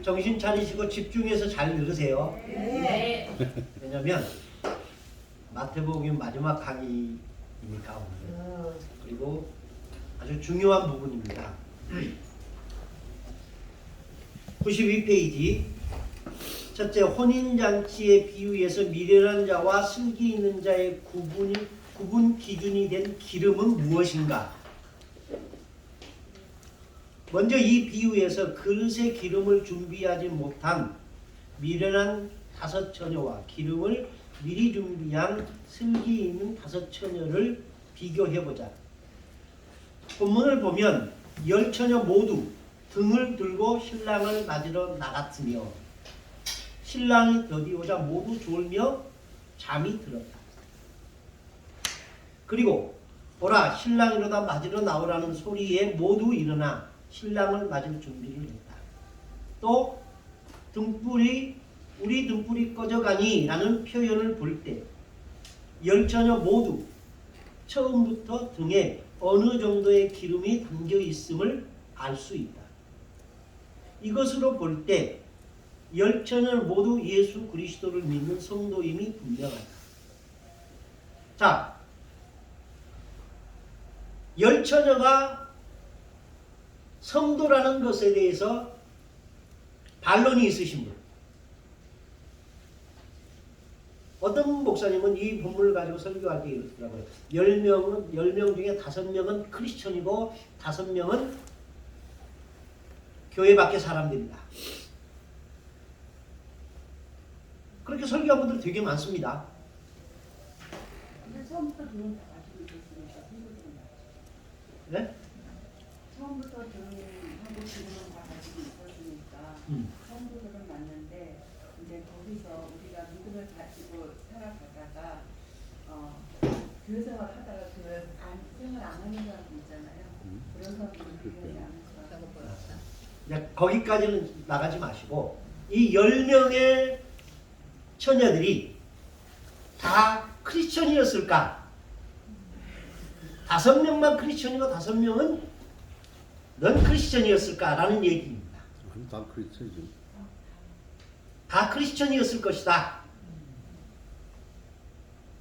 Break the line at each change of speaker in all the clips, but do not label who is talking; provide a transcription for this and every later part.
정신 차리시고 집중해서 잘 들으세요.
네.
왜냐면 마태복음 마지막 강의이니까 오늘. 그리고 아주 중요한 부분입니다. 92페이지 첫째, 혼인잔치의 비유에서 미련한 자와 슬기 있는 자의 구분 기준이 된 기름은 무엇인가? 먼저 이 비유에서 그릇에 기름을 준비하지 못한 미련한 5 처녀와 기름을 미리 준비한 슬기 있는 5 처녀를 비교해보자. 본문을 보면 10 처녀 모두 등을 들고 신랑을 맞으러 나갔으며 신랑이 더디오자 모두 졸며 잠이 들었다. 그리고 보라, 신랑이로다 맞으러 나오라는 소리에 모두 일어나 신랑을 맞을 준비를 했다. 또 우리 등불이 꺼져가니 라는 표현을 볼 때 10 처녀 모두 처음부터 등에 어느 정도의 기름이 담겨 있음을 알 수 있다. 이것으로 볼 때 10 처녀 모두 예수 그리스도를 믿는 성도임이 분명하다. 자, 10 처녀가 성도라는 것에 대해서 반론이 있으신 분. 어떤 목사님은 이 본문을 가지고 설교할 때 이렇더라고요. 10명 중에 5명은 크리스천이고 5명은 교회 밖의 사람들이다. 그렇게 설교한 분들 되게 많습니다.
근데 처음부터 등을 다 가지고 있었으니까
네?
처음부터 등하고 기름은 다 가지고 있었으니까 성도들은 맞는데 이제 거기서 우리가 믿음을 가지고 살아가다가 교회 생활 하다가 교회 생활 안 하는 사람 있잖아요. 그런 사람들은 교회에 안 해서
거기까지는 나가지 마시고 이 10명의 처녀들이 다 크리스천이었을까? 5명만 크리스천이고 5명은 넌 크리스천이었을까? 라는 얘기입니다.
다 크리스천이죠.
다 크리스천이었을 것이다.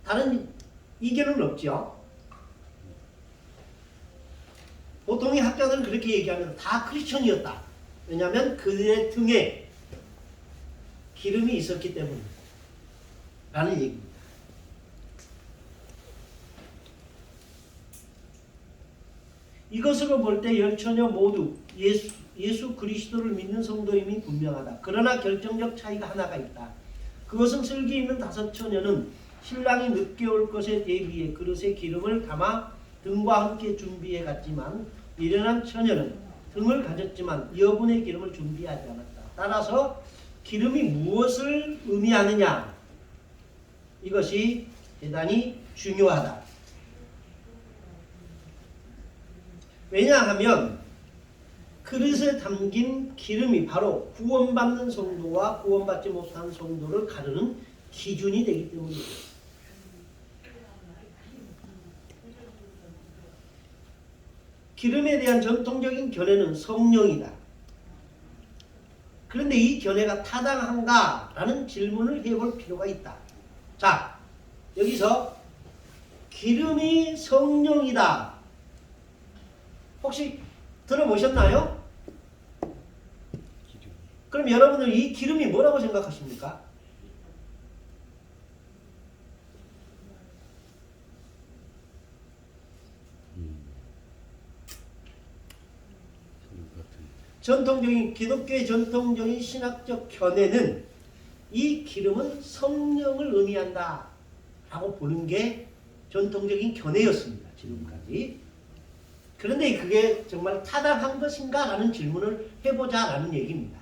다른 이견은 없죠. 보통의 학자들은 그렇게 얘기하면 다 크리스천이었다. 왜냐하면 그들의 등에 기름이 있었기 때문에 라는 얘기입니다. 이것으로 볼 때 10 처녀 모두 예수 그리스도를 믿는 성도임이 분명하다. 그러나 결정적 차이가 하나가 있다. 그것은 슬기 있는 5 처녀는 신랑이 늦게 올 것에 대비해 그릇에 기름을 담아 등과 함께 준비해 갔지만 미련한 처녀는 등을 가졌지만 여분의 기름을 준비하지 않았다. 따라서 기름이 무엇을 의미하느냐? 이것이 대단히 중요하다. 왜냐하면 그릇에 담긴 기름이 바로 구원받는 성도와 구원받지 못한 성도를 가르는 기준이 되기 때문입니다. 기름에 대한 전통적인 견해는 성령이다. 그런데 이 견해가 타당한가? 라는 질문을 해볼 필요가 있다. 자, 여기서 기름이 성령이다. 혹시 들어보셨나요? 그럼 여러분들 이 기름이 뭐라고 생각하십니까? 전통적인 기독교의 전통적인 신학적 견해는 이 기름은 성령을 의미한다 라고 보는 게 전통적인 견해였습니다. 지금까지. 그런데 그게 정말 타당한 것인가? 라는 질문을 해보자 라는 얘기입니다.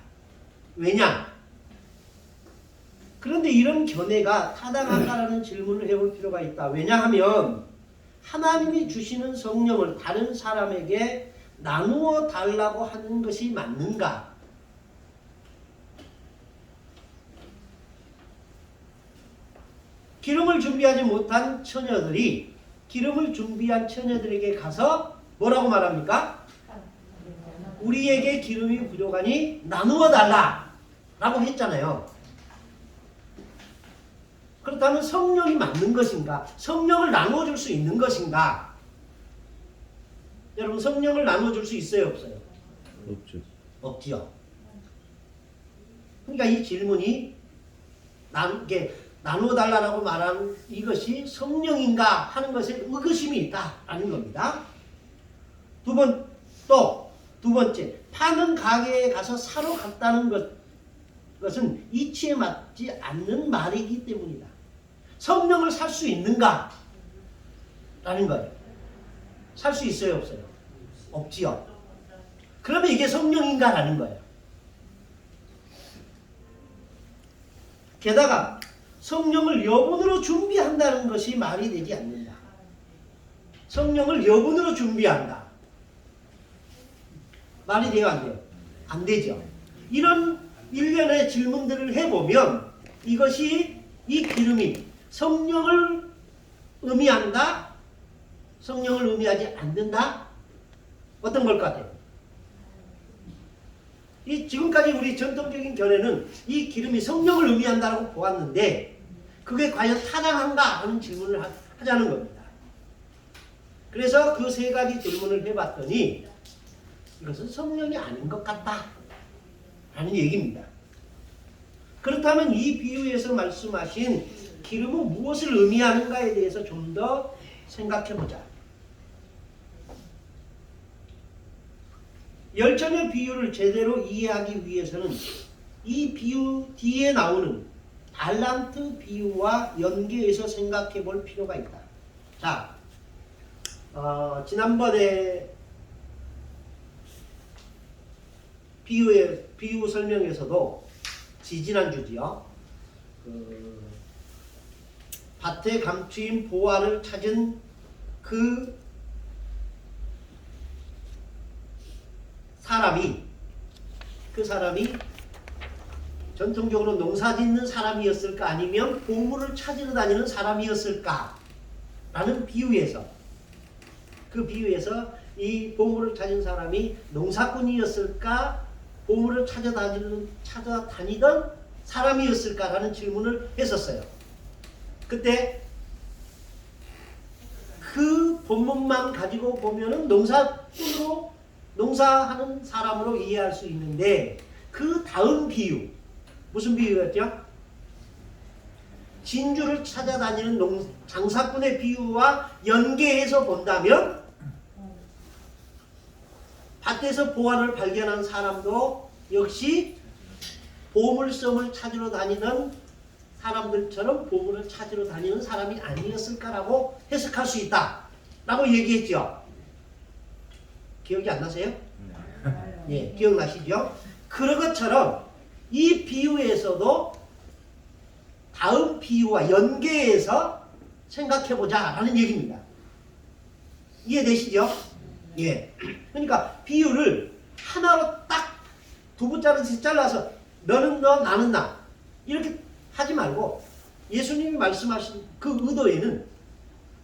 왜냐? 그런데 이런 견해가 타당한가라는 질문을 해볼 필요가 있다. 왜냐하면 하나님이 주시는 성령을 다른 사람에게 나누어 달라고 하는 것이 맞는가? 기름을 준비하지 못한 처녀들이 기름을 준비한 처녀들에게 가서 뭐라고 말합니까? 우리에게 기름이 부족하니 나누어 달라. 라고 했잖아요. 그렇다면 성령이 맞는 것인가? 성령을 나누어줄 수 있는 것인가? 여러분 성령을 나누어줄 수 있어요? 없어요?
없죠.
없지요. 그러니까 이 질문이 나누어 달라고 말하는 이것이 성령인가 하는 것에 의구심이 있다라는 겁니다. 두 번째, 파는 가게에 가서 사러 갔다는 것은 이치에 맞지 않는 말이기 때문이다. 성령을 살 수 있는가? 라는 거예요. 살 수 있어요? 없어요? 없지요. 그러면 이게 성령인가? 라는 거예요. 게다가 성령을 여분으로 준비한다는 것이 말이 되지 않는다. 성령을 여분으로 준비한다. 말이 돼요? 안 돼요? 안 되죠. 이런 일련의 질문들을 해보면 이것이 이 기름이 성령을 의미한다? 성령을 의미하지 않는다? 어떤 걸 것 같아요? 지금까지 우리 전통적인 견해는 이 기름이 성령을 의미한다고 보았는데 그게 과연 타당한가 하는 질문을 하자는 겁니다. 그래서 그 세 가지 질문을 해봤더니 이것은 성령이 아닌 것 같다 라는 얘기입니다. 그렇다면 이 비유에서 말씀하신 기름은 무엇을 의미하는가에 대해서 좀 더 생각해보자. 열전의 비유를 제대로 이해하기 위해서는 이 비유 뒤에 나오는 달란트 비유와 연계해서 생각해 볼 필요가 있다. 자, 지난번에 비유 설명에서도 지지난주지요. 밭에 감추인 보화를 찾은 그 사람이 전통적으로 농사 짓는 사람이었을까 아니면 보물을 찾으러 다니는 사람이었을까 라는 비유에서 이 보물을 찾은 사람이 농사꾼이었을까 보물을 찾아다니던 사람이었을까 라는 질문을 했었어요. 그때 그 본문만 가지고 보면은 농사하는 사람으로 이해할 수 있는데 그 다음 비유 무슨 비유였죠? 진주를 찾아다니는 장사꾼의 비유와 연계해서 본다면 밭에서 보화를 발견한 사람도 역시 보물섬을 찾으러 다니는 사람들처럼 보물을 찾으러 다니는 사람이 아니었을까라고 해석할 수 있다라고 얘기했죠. 기억이 안 나세요? 예, 기억나시죠? 그런 것처럼 이 비유에서도 다음 비유와 연계해서 생각해보자 라는 얘기입니다. 이해되시죠? 예. 그러니까 비유를 하나로 딱 두부자르듯이 잘라서 너는 너 나는 나 이렇게 하지 말고 예수님이 말씀하신 그 의도에는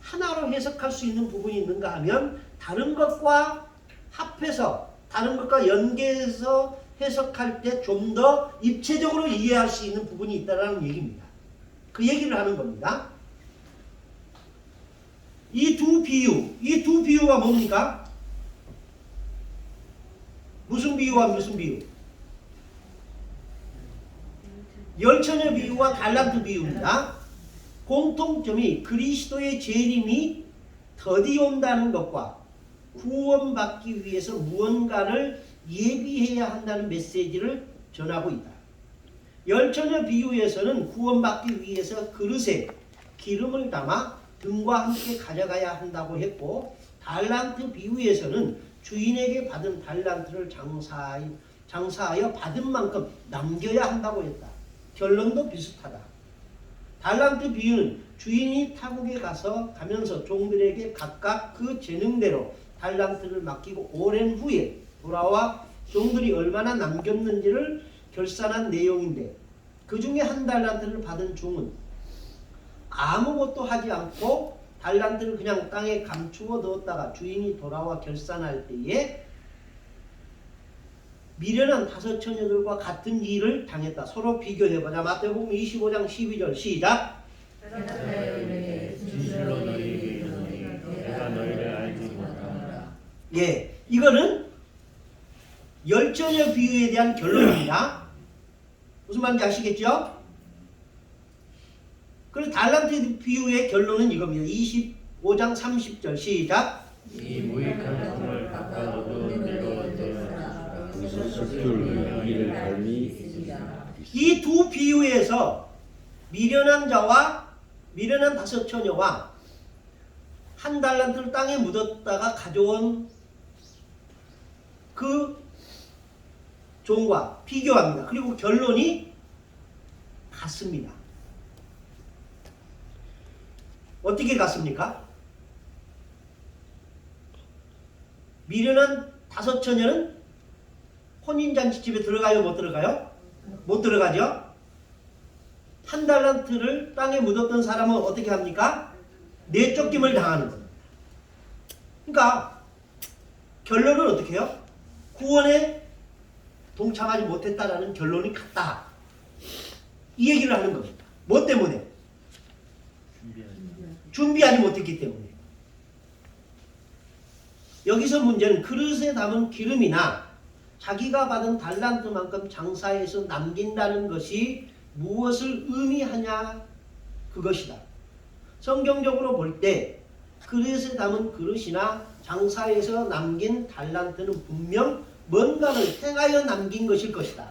하나로 해석할 수 있는 부분이 있는가 하면 다른 것과 합해서 다른 것과 연계해서 해석할 때 좀 더 입체적으로 이해할 수 있는 부분이 있다는 얘기입니다. 그 얘기를 하는 겁니다. 이 두 비유가 뭡니까? 무슨 비유와 무슨 비유? 열처녀 비유와 달란트 비유입니다. 공통점이 그리스도의 재림이 더디 온다는 것과 구원받기 위해서 무언가를 예비해야 한다는 메시지를 전하고 있다. 열처녀 비유에서는 구원받기 위해서 그릇에 기름을 담아 등과 함께 가져가야 한다고 했고, 달란트 비유에서는 주인에게 받은 달란트를 장사하여 받은 만큼 남겨야 한다고 했다. 결론도 비슷하다. 달란트 비유는 주인이 타국에 가면서 종들에게 각각 그 재능대로 달란트를 맡기고 오랜 후에 돌아와 종들이 얼마나 남겼는지를 결산한 내용인데, 그 중에 한 달란트를 받은 종은 아무것도 하지 않고 달란트를 그냥 땅에 감추어 두었다가 주인이 돌아와 결산할 때에 미련한 다섯 처녀들과 같은 일을 당했다. 서로 비교해보자. 마태복음 25장 12절 시작.
진실로 너희에게 이르노니 내가 너희를 알지 못하노라.
예, 이거는 열처녀 비유에 대한 결론입니다. 무슨 말인지 아시겠죠? 그리고 달란트 비유의 결론은 이겁니다. 25장 30절 시작.
이 무익한 성을 바꿔도 내로
수풀 이를 갈미
이 두 비유에서 미련한 자와 미련한 다섯 처녀와 한 달란트를 땅에 묻었다가 가져온 그 종과 비교합니다. 그리고 결론이 같습니다. 어떻게 같습니까? 미련한 다섯 처녀는 혼인잔치집에 들어가요? 못 들어가요? 못 들어가죠? 한 달란트를 땅에 묻었던 사람은 어떻게 합니까? 내쫓김을 당하는 겁니다. 그러니까 결론은 어떻게 해요? 구원에 동참하지 못했다라는 결론이 같다. 이 얘기를 하는 겁니다. 뭐 때문에? 준비하지 못했기 때문에. 여기서 문제는 그릇에 담은 기름이나 자기가 받은 달란트만큼 장사해서 남긴다는 것이 무엇을 의미하냐 그것이다. 성경적으로 볼 때 그릇에 담은 그릇이나 장사해서 남긴 달란트는 분명 뭔가를 행하여 남긴 것일 것이다.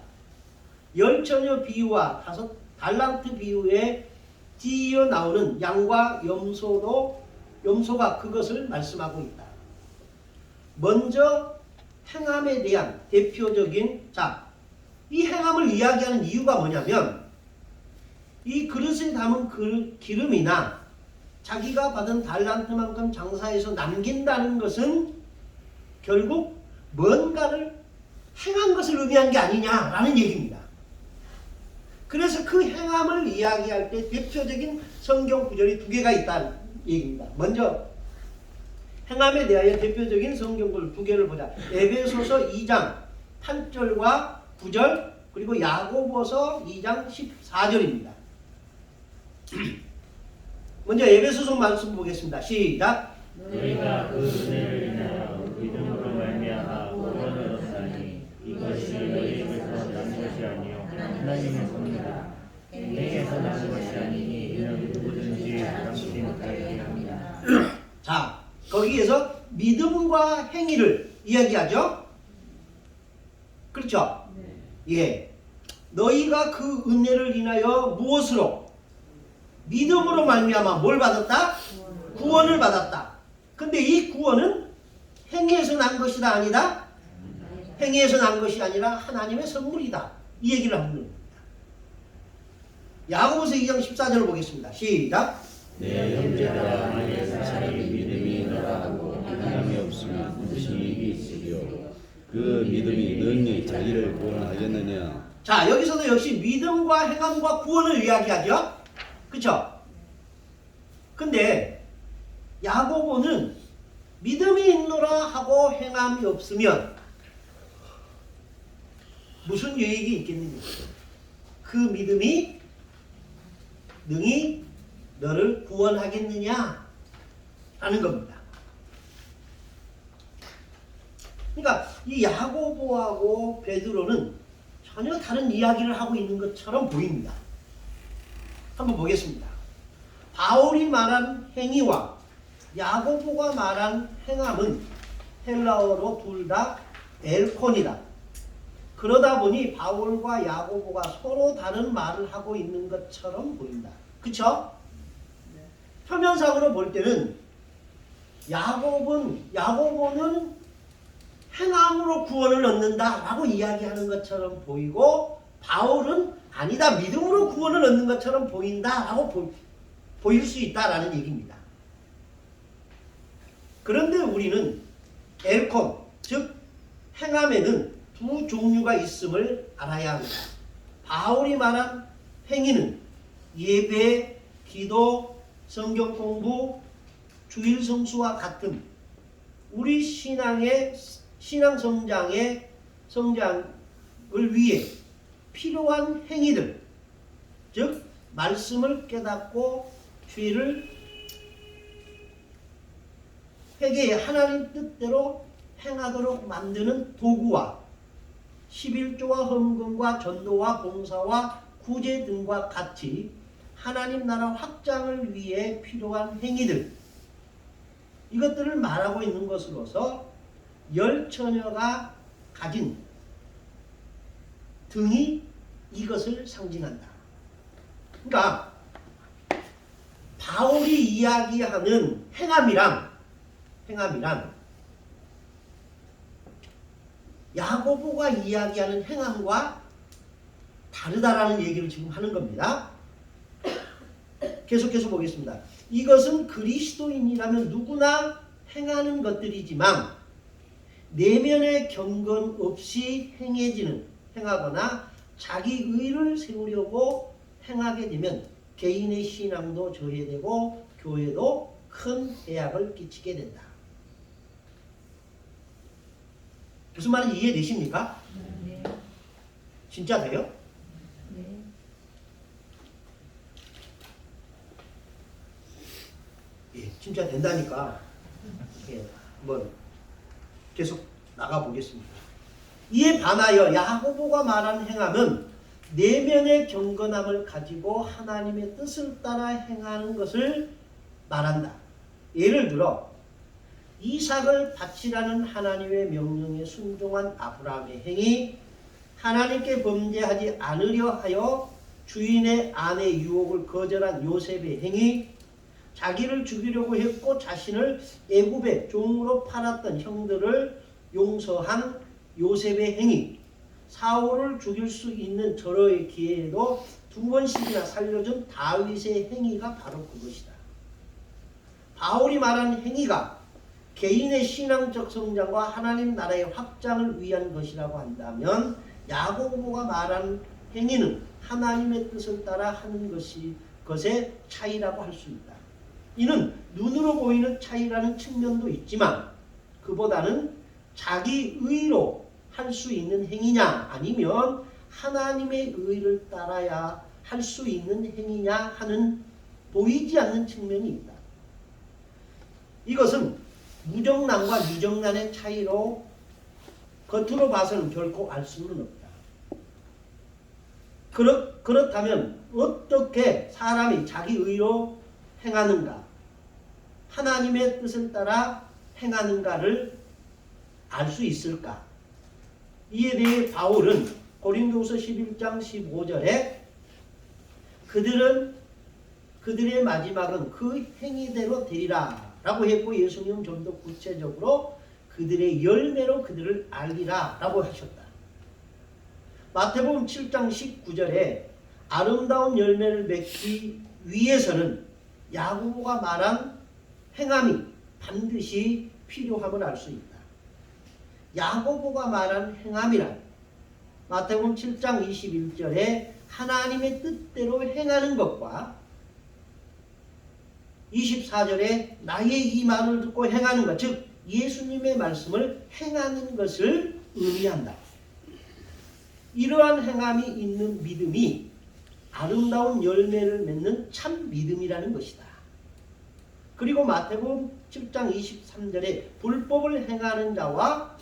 열처녀 비유와 다섯 달란트 비유에 뒤이어 나오는 양과 염소가 그것을 말씀하고 있다. 먼저 행함에 대한 대표적인 이 행함을 이야기하는 이유가 뭐냐면 이 그릇에 담은 기름이나 자기가 받은 달란트만큼 장사해서 남긴다는 것은 결국 뭔가를 행한 것을 의미한 게 아니냐라는 얘기입니다. 그래서 그 행함을 이야기할 때 대표적인 성경 구절이 두 개가 있다는 얘기입니다. 먼저 행함에 대하여 대표적인 성경 구절 두 개를 보자. 에베소서 2장 8절과 9절 그리고 야고보서 2장 14절입니다. 먼저 에베소서 말씀 보겠습니다. 시작.
너희가 그 은혜를 인하여 믿음으로 말미암아 구원을 얻었나니 이것이 너희에게서 난 것이 아니요 하나님의섭니다. 행에서 난 것이 아니니 이는 누구든지 부담치 못하게 합니다.
자, 거기에서 믿음과 행위를 이야기하죠. 그렇죠? 예. 너희가 그 은혜를 인하여 무엇으로? 믿음으로 말미암아 뭘 받았다? 구원을 받았다. 근데 이 구원은 행위에서 난 것이다 아니다? 행위에서 난 것이 아니라 하나님의 선물이다. 이 얘기를 하는 겁니다. 야고보서 2장 14절을 보겠습니다. 시작.
내 형제들아 만일 사람이 믿음이 너라고 행함이 없으면 무슨 이익이 있으리요 그 믿음이 능히 자기를 구원하겠느냐.
자, 여기서도 역시 믿음과 행함과 구원을 이야기하죠. 그쵸? 근데 야고보는 믿음이 있노라 하고 행함이 없으면 무슨 유익이 있겠느냐. 그 믿음이 능히 너를 구원하겠느냐 라는 겁니다. 그러니까 이 야고보하고 베드로는 전혀 다른 이야기를 하고 있는 것처럼 보입니다. 한번 보겠습니다. 바울이 말한 행위와 야고보가 말한 행함은 헬라어로 둘 다 엘콘이다. 그러다 보니 바울과 야고보가 서로 다른 말을 하고 있는 것처럼 보인다. 그쵸? 표면상으로 볼 때는 야고보는 행함으로 구원을 얻는다 라고 이야기하는 것처럼 보이고 바울은 아니다 믿음으로 구원을 얻는 것처럼 보인다 라고 보일 수 있다라는 얘기입니다. 그런데 우리는 엘콘 즉 행함에는 두 종류가 있음을 알아야 합니다. 바울이 말한 행위는 예배, 기도, 성경 공부, 주일 성수와 같은 우리 신앙의 성장에 위해 필요한 행위들, 즉 말씀을 깨닫고 죄를 회개해 하나님 뜻대로 행하도록 만드는 도구와 11조와 헌금과 전도와 봉사와 구제 등과 같이 하나님 나라 확장을 위해 필요한 행위들, 이것들을 말하고 있는 것으로서 열 처녀가 가진 등이 이것을 상징한다. 그러니까 바울이 이야기하는 행함이란 야고보가 이야기하는 행함과 다르다라는 얘기를 지금 하는 겁니다. 계속해서 보겠습니다. 이것은 그리스도인이라면 누구나 행하는 것들이지만 내면의 경건 없이 행하거나 자기 의를 세우려고 행하게 되면 개인의 신앙도 저해되고 교회도 큰 해악을 끼치게 된다. 무슨 말인지 이해되십니까?
네.
진짜 돼요?
네.
예, 진짜 된다니까. 예, 한번 계속 나가 보겠습니다. 이에 반하여 야고보가 말한 행함은 내면의 경건함을 가지고 하나님의 뜻을 따라 행하는 것을 말한다. 예를 들어 이삭을 바치라는 하나님의 명령에 순종한 아브라함의 행위, 하나님께 범죄하지 않으려 하여 주인의 아내 유혹을 거절한 요셉의 행위, 자기를 죽이려고 했고 자신을 애굽의 종으로 팔았던 형들을 용서한 요셉의 행위, 사울을 죽일 수 있는 절호의 기회에도 2번씩이나 살려준 다윗의 행위가 바로 그것이다. 바울이 말한 행위가 개인의 신앙적 성장과 하나님 나라의 확장을 위한 것이라고 한다면 야고보가 말한 행위는 하나님의 뜻을 따라 하는 것의 차이라고 할 수 있다. 이는 눈으로 보이는 차이라는 측면도 있지만 그보다는 자기 의로 할 수 있는 행위냐 아니면 하나님의 의를 따라야 할 수 있는 행위냐 하는 보이지 않는 측면이 있다. 이것은 무정란과 미정란의 차이로 겉으로 봐서는 결코 알 수는 없다. 그렇다면 어떻게 사람이 자기 의로 행하는가, 하나님의 뜻을 따라 행하는가를 알 수 있을까? 이에 대해 바울은 고린도후서 11장 15절에 그들의 마지막은 그 행위대로 되리라 라고 했고, 예수님은 좀 더 구체적으로 그들의 열매로 그들을 알리라 라고 하셨다. 마태복음 7장 19절에 아름다운 열매를 맺기 위해서는 야고보가 말한 행함이 반드시 필요함을 알 수 있다. 야고보가 말한 행함이란 마태복음 7장 21절에 하나님의 뜻대로 행하는 것과 24절에 나의 이 말을 듣고 행하는 것, 즉 예수님의 말씀을 행하는 것을 의미한다. 이러한 행함이 있는 믿음이 아름다운 열매를 맺는 참 믿음이라는 것이다. 그리고 마태복음 7장 23절에 불법을 행하는 자와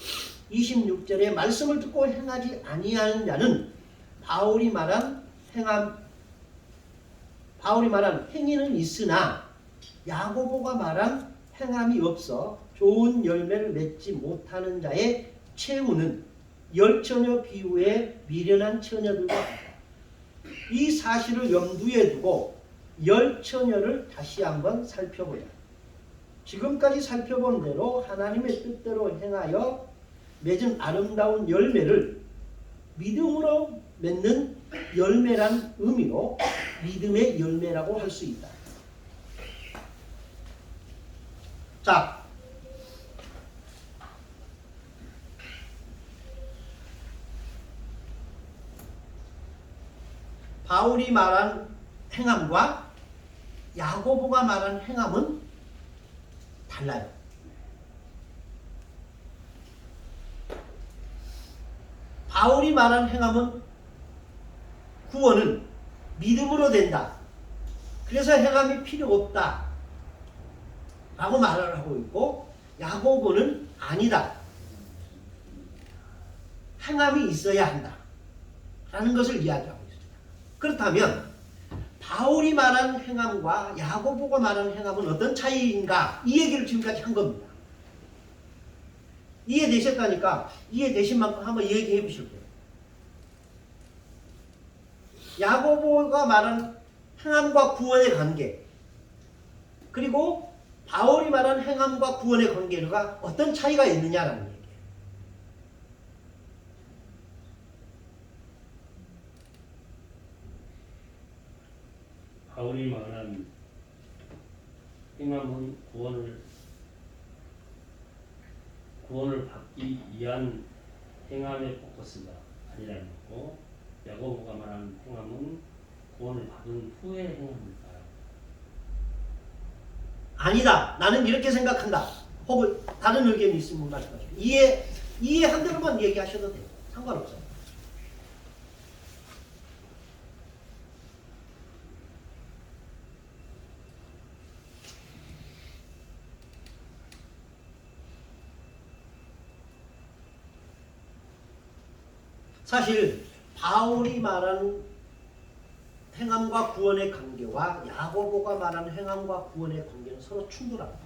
26절에 말씀을 듣고 행하지 아니하는 자는 바울이 말한 행위는 있으나 야고보가 말한 행함이 없어 좋은 열매를 맺지 못하는 자의 최후는 열처녀 비유의 미련한 처녀들과 같다. 이 사실을 염두에 두고 열처녀를 다시 한번 살펴보자. 지금까지 살펴본 대로 하나님의 뜻대로 행하여 맺은 아름다운 열매를 믿음으로 맺는 열매란 의미로 믿음의 열매라고 할 수 있다. 자, 바울이 말한 행함과 야고보가 말한 행함은 달라요. 바울이 말한 행함은 구원은 믿음으로 된다. 그래서 행함이 필요 없다. 라고 말을 하고 있고 야고보는 아니다. 행함이 있어야 한다. 라는 것을 이야기하고 있습니다. 그렇다면 바울이 말한 행함과 야고보가 말한 행함은 어떤 차이인가? 이 얘기를 지금까지 한 겁니다. 이해되셨다니까 이해되신 만큼 한번 얘기해 보실 거예요. 야고보가 말한 행함과 구원의 관계 그리고 바울이 말한 행함과 구원의 관계가 어떤 차이가 있느냐라는 얘기예요.
바울이 말한 행함은 구원을 받기 위한 행함에 포커스가 아니라는 거고 야고보가 말한 행함은 구원을 받은 후의 행함일까요?
아니다. 나는 이렇게 생각한다. 혹은 다른 의견이 있으면 말씀하십시오. 이해한 대로만 얘기하셔도 돼요. 상관없어요. 사실 바울이 말한 행함과 구원의 관계와 야고보가 말하는 행함과 구원의 관계는 서로 충돌합니다.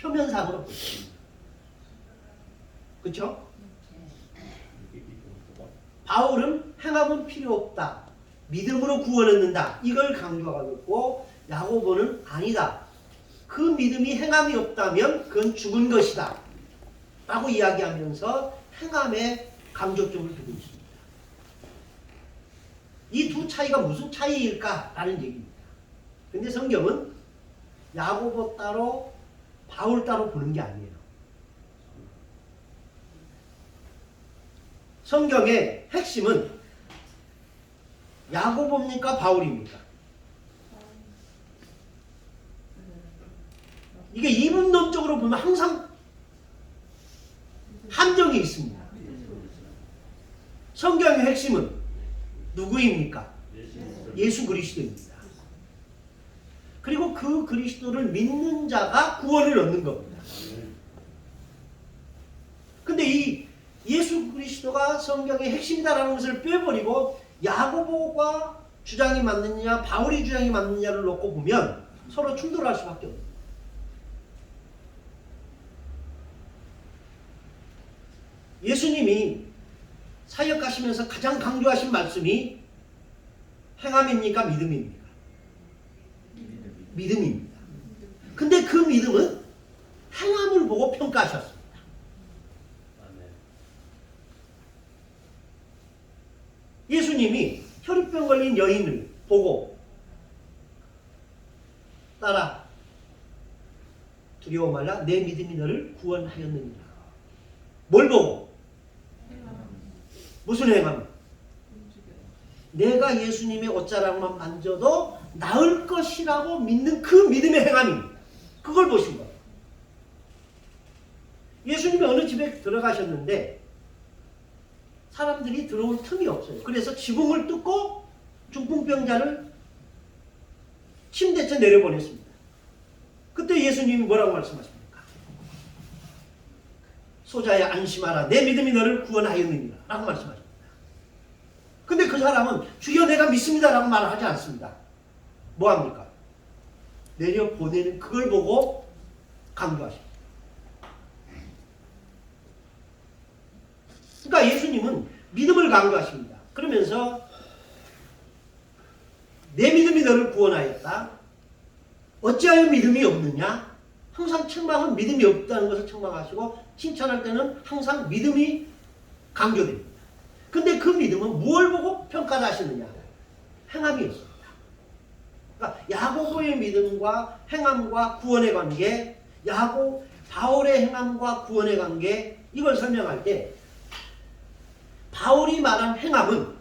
표면상으로 보십니다. 그렇죠? 바울은 행함은 필요 없다. 믿음으로 구원 얻는다. 이걸 강조하고 있고 야고보는 아니다. 그 믿음이 행함이 없다면 그건 죽은 것이다. 라고 이야기하면서 행함에 강조점을 두고 있습니다. 이 두 차이가 무슨 차이일까라는 얘기입니다. 근데 성경은 야고보 따로 바울 따로 보는 게 아니에요. 성경의 핵심은 야고보입니까? 바울입니까? 이게 이분론적으로 보면 항상 함정이 있습니다. 성경의 핵심은 누구입니까? 예수 그리스도입니다. 그리고 그 그리스도를 믿는 자가 구원을 얻는 겁니다. 근데 이 예수 그리스도가 성경의 핵심이다라는 것을 빼버리고 야고보가 주장이 맞느냐 바울이 주장이 맞느냐를 놓고 보면 서로 충돌할 수밖에 없습니다. 예수님이 사역하시면서 가장 강조하신 말씀이 행함입니까? 믿음입니까? 믿음입니다. 근데 그 믿음은 행함을 보고 평가하셨습니다. 예수님이 혈루병 걸린 여인을 보고 따라 두려워 말라 내 믿음이 너를 구원하였느니라. 뭘 보고? 무슨 행함? 내가 예수님의 옷자락만 만져도 나을 것이라고 믿는 그 믿음의 행함입니다. 그걸 보신 거예요. 예수님이 어느 집에 들어가셨는데 사람들이 들어올 틈이 없어요. 그래서 지붕을 뚫고 중풍병자를 침대째 내려보냈습니다. 그때 예수님이 뭐라고 말씀하십니까? 소자야 안심하라 내 믿음이 너를 구원하였느니라 라고 말씀하십니다. 근데 그 사람은 주여 내가 믿습니다 라고 말을 하지 않습니다. 뭐합니까? 내려보내는 그걸 보고 강조하십니다. 그러니까 예수님은 믿음을 강조하십니다. 그러면서 내 믿음이 너를 구원하였다. 어찌하여 믿음이 없느냐? 항상 책망은 믿음이 없다는 것을 책망하시고 칭찬할 때는 항상 믿음이 강조됩니다. 근데 그 믿음은 무엇을 보고 평가를 하시느냐? 행함이었습니다. 그러니까 야고보의 믿음과 행함과 구원의 관계, 바울의 행함과 구원의 관계, 이걸 설명할 때 바울이 말한 행함은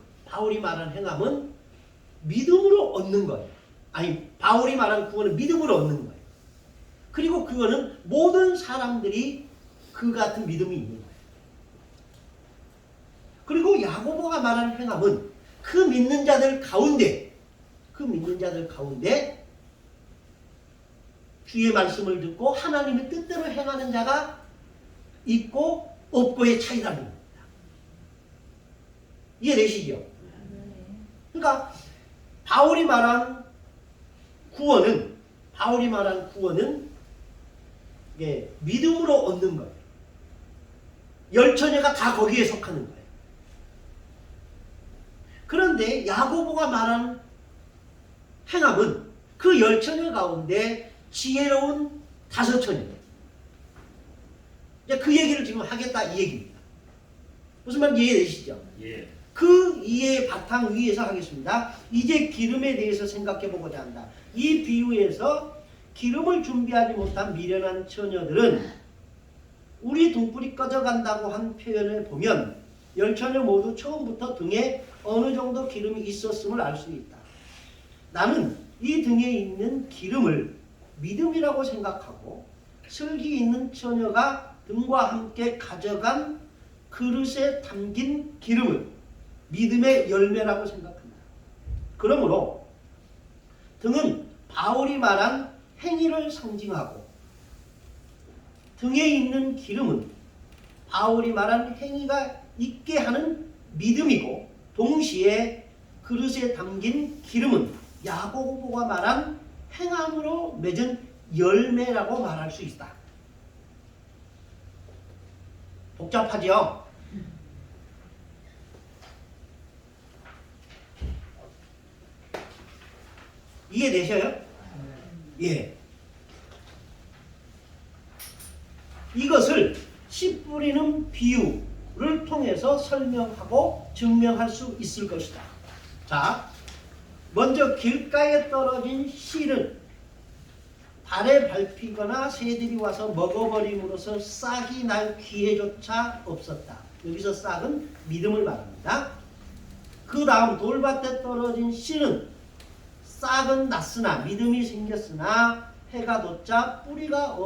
믿음으로 얻는 거예요. 아니, 바울이 말한 구원은 믿음으로 얻는 거예요. 그리고 그거는 모든 사람들이 그 같은 믿음이 있는 거예요. 그리고 야고보가 말하는 행함은 그 믿는 자들 가운데 주의 말씀을 듣고 하나님의 뜻대로 행하는 자가 있고 없고의 차이라는 겁니다. 이해되시죠? 그러니까 바울이 말한 구원은 믿음으로 얻는 거예요. 열처녀가 다 거기에 속하는 거예요. 그런데 야고보가 말한 행함은 그 열처녀 가운데 지혜로운 다섯 처녀예요. 그 얘기를 지금 하겠다 이 얘기입니다. 무슨 말인지 이해되시죠?
예.
그 이해의 바탕 위에서 하겠습니다. 이제 기름에 대해서 생각해 보고자 한다. 이 비유에서 기름을 준비하지 못한 미련한 처녀들은 우리 등불이 꺼져간다고 한 표현을 보면 열처녀 모두 처음부터 등에 어느 정도 기름이 있었음을 알 수 있다. 나는 이 등에 있는 기름을 믿음이라고 생각하고 슬기 있는 처녀가 등과 함께 가져간 그릇에 담긴 기름을 믿음의 열매라고 생각한다. 그러므로 등은 바울이 말한 행위를 상징하고 등에 있는 기름은 바울이 말한 행위가 있게 하는 믿음이고 동시에 그릇에 담긴 기름은 야고보가 말한 행함으로 맺은 열매라고 말할 수 있다. 복잡하죠? 이해되셔요? 예. 이것을 씨 뿌리는 비유를 통해서 설명하고 증명할 수 있을 것이다. 자, 먼저 길가에 떨어진 씨는 발에 밟히거나 새들이 와서 먹어버림으로써 싹이 날 기회조차 없었다. 여기서 싹은 믿음을 말합니다. 그 다음 돌밭에 떨어진 씨는 싹은 났으나 믿음이 생겼으나 해가 돋자 뿌리가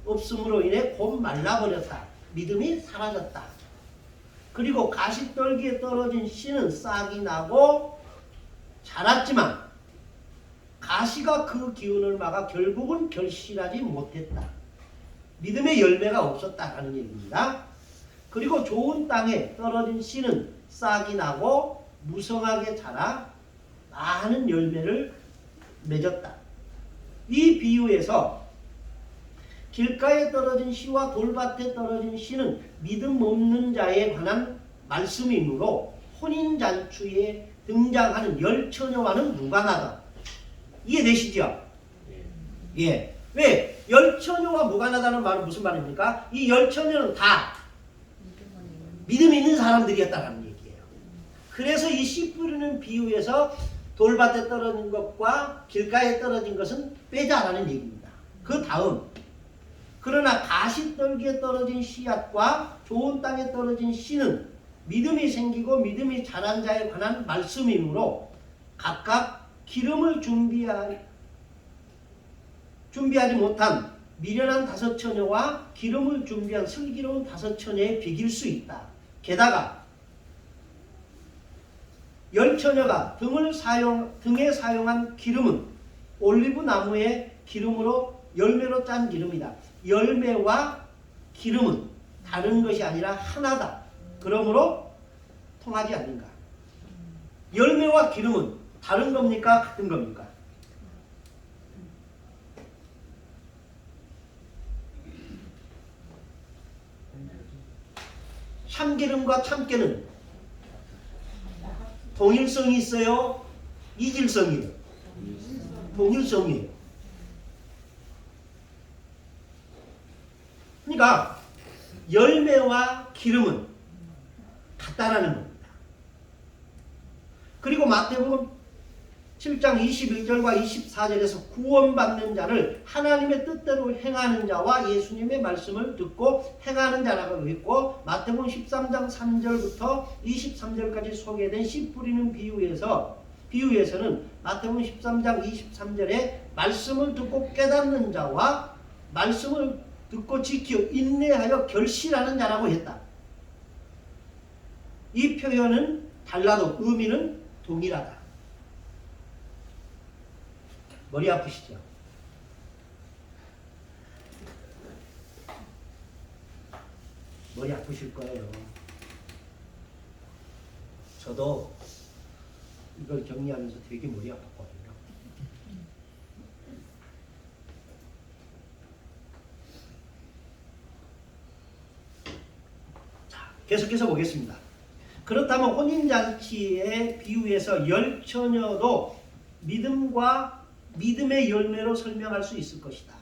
없음으로 인해 곧 말라버렸다. 믿음이 사라졌다. 그리고 가시떨기에 떨어진 씨는 싹이 나고 자랐지만 가시가 그 기운을 막아 결국은 결실하지 못했다. 믿음의 열매가 없었다라는 얘기입니다. 그리고 좋은 땅에 떨어진 씨는 싹이 나고 무성하게 자라 많은 열매를 맺었다. 이 비유에서 길가에 떨어진 씨와 돌밭에 떨어진 씨는 믿음 없는 자에 관한 말씀이므로 혼인잔치에 등장하는 열처녀와는 무관하다. 이해되시죠? 예. 왜? 열처녀와 무관하다는 말은 무슨 말입니까? 이 열처녀는 다 믿음 있는 사람들이었다는 얘기예요. 그래서 이 씨 뿌리는 비유에서 돌밭에 떨어진 것과 길가에 떨어진 것은 빼자라는 얘기입니다. 그 다음, 그러나 가시떨기에 떨어진 씨앗과 좋은 땅에 떨어진 씨는 믿음이 생기고 믿음이 자란 자에 관한 말씀이므로 각각 기름을 준비하지 못한 미련한 다섯 처녀와 기름을 준비한 슬기로운 다섯 처녀에 비길 수 있다. 게다가 열 처녀가 등에 사용한 기름은 올리브 나무의 기름으로 열매로 짠 기름이다. 열매와 기름은 다른 것이 아니라 하나다. 그러므로 통하지 않는가? 열매와 기름은 다른 겁니까? 같은 겁니까? 참기름과 참깨는 동일성이 있어요? 이질성이에요? 동일성이에요. 그러니까 열매와 기름은 같다라는 겁니다. 그리고 마태복음 7장 21절과 24절에서 구원받는 자를 하나님의 뜻대로 행하는 자와 예수님의 말씀을 듣고 행하는 자라고 했고, 마태복음 13장 3절부터 23절까지 소개된 씨 뿌리는 비유에서는 마태복음 13장 23절에 말씀을 듣고 깨닫는 자와 말씀을 듣고 지켜 인내하여 결실하는 자라고 했다. 이 표현은 달라도 의미는 동일하다. 머리 아프시죠? 머리 아프실 거예요. 저도 이걸 정리하면서 되게 머리 아팠거든요. 자, 계속해서 보겠습니다. 그렇다면 혼인잔치의 비유에서 열 처녀도 믿음과 믿음의 열매로 설명할 수 있을 것이다.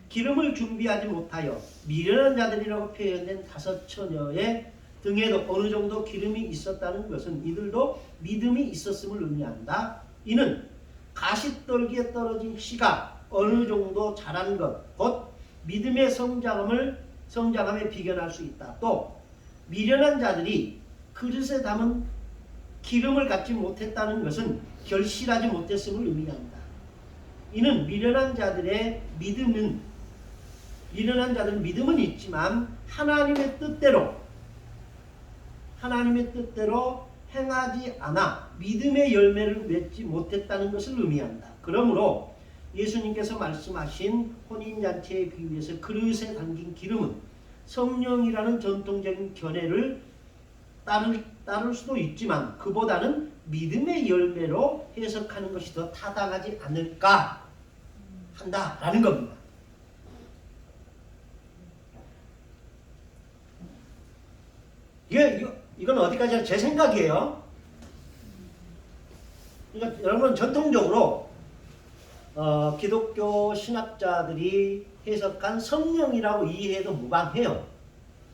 기름을 준비하지 못하여 미련한 자들이라고 표현된 5 처녀의 등에도 어느 정도 기름이 있었다는 것은 이들도 믿음이 있었음을 의미한다. 이는 가시떨기에 떨어진 씨가 어느 정도 자란 것, 곧 믿음의 성장함에 비견할 수 있다. 또 미련한 자들이 그릇에 담은 기름을 갖지 못했다는 것은 결실하지 못했음을 의미한다. 이는 미련한 자들은 믿음은 있지만 하나님의 뜻대로 행하지 않아 믿음의 열매를 맺지 못했다는 것을 의미한다. 그러므로 예수님께서 말씀하신 혼인잔치의 비유에서 그릇에 담긴 기름은 성령이라는 전통적인 견해를 따를 수도 있지만 그보다는 믿음의 열매로 해석하는 것이 더 타당하지 않을까 한다라는 겁니다. 이건 어디까지나 제 생각이에요. 그러니까 여러분 전통적으로 기독교 신학자들이 해석한 성령이라고 이해해도 무방해요.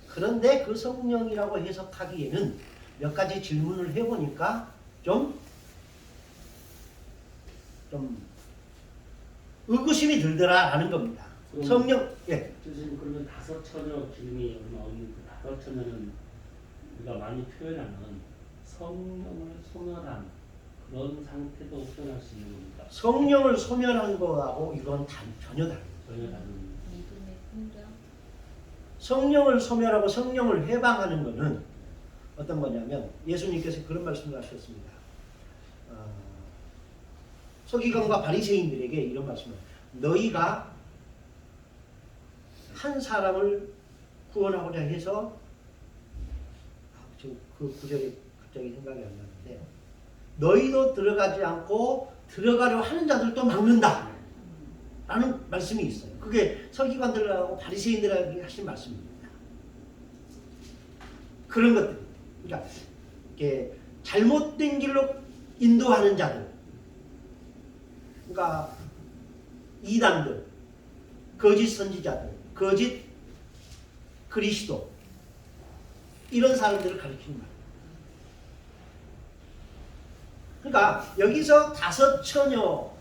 그런데 그 성령이라고 해석하기에는 몇 가지 질문을 해보니까 좀 의구심이 들더라라는 겁니다. 성령, 예.
교수님, 그러면 5 처녀 기름이 얼마 없는 그 5 처녀는 우리가 많이 표현하는 성령을 소멸한 그런 상태도 표현할 수 있는 겁니다.
성령을 소멸한 거하고 이건 전혀 다릅니다.
전혀 다른.
성령을 소멸하고 성령을 해방하는 것은 어떤 거냐면 예수님께서 그런 말씀을 하셨습니다. 서기관과 바리새인들에게 이런 말씀을 너희가 한 사람을 구원하고자 해서 지금 그 구절이 갑자기 생각이 안 나는데 너희도 들어가지 않고 들어가려 하는 자들도 막는다 라는 말씀이 있어요. 그게 서기관들하고 바리새인들에게 하신 말씀입니다. 그런 것들, 그러니까 이렇게 잘못된 길로 인도하는 자들, 그러니까 이단들, 거짓 선지자들, 거짓 그리스도 이런 사람들을 가리키는 말이에요. 그러니까 여기서 5 처녀는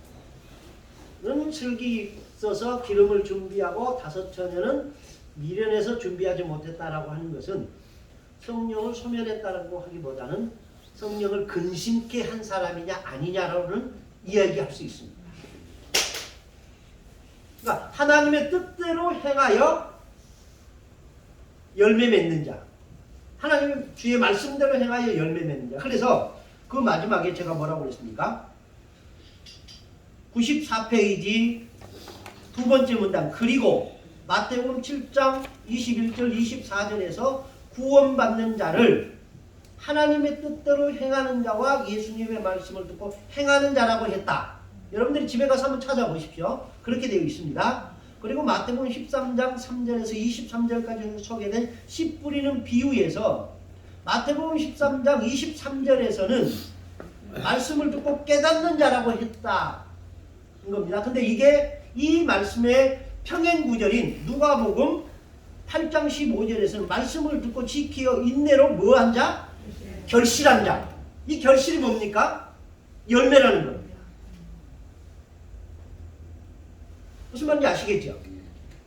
슬기 써서 기름을 준비하고 5 처녀는 미련해서 준비하지 못했다라고 하는 것은 성령을 소멸했다라고 하기보다는 성령을 근심케 한 사람이냐 아니냐라는 이야기할 수 있습니다. 그러니까 하나님의 뜻대로 행하여 열매 맺는 자, 하나님의 주의 말씀대로 행하여 열매 맺는 자. 그래서 그 마지막에 제가 뭐라고 그랬습니까? 94페이지 두 번째 문단, 그리고 마태복음 7장 21절 24절에서 구원받는 자를 하나님의 뜻대로 행하는 자와 예수님의 말씀을 듣고 행하는 자라고 했다. 여러분들이 집에 가서 한번 찾아보십시오. 그렇게 되어 있습니다. 그리고 마태복음 13장 3절에서 23절까지 소개된 씨 뿌리는 비유에서 마태복음 13장 23절에서는 말씀을 듣고 깨닫는 자라고 했다. 겁니다. 근데 이게 이 말씀의 평행 구절인 누가복음 8장 15절에서는 말씀을 듣고 지키어 인내로 뭐한 자? 결실한 자. 이 결실이 뭡니까? 열매라는 겁니다. 무슨 말인지 아시겠죠?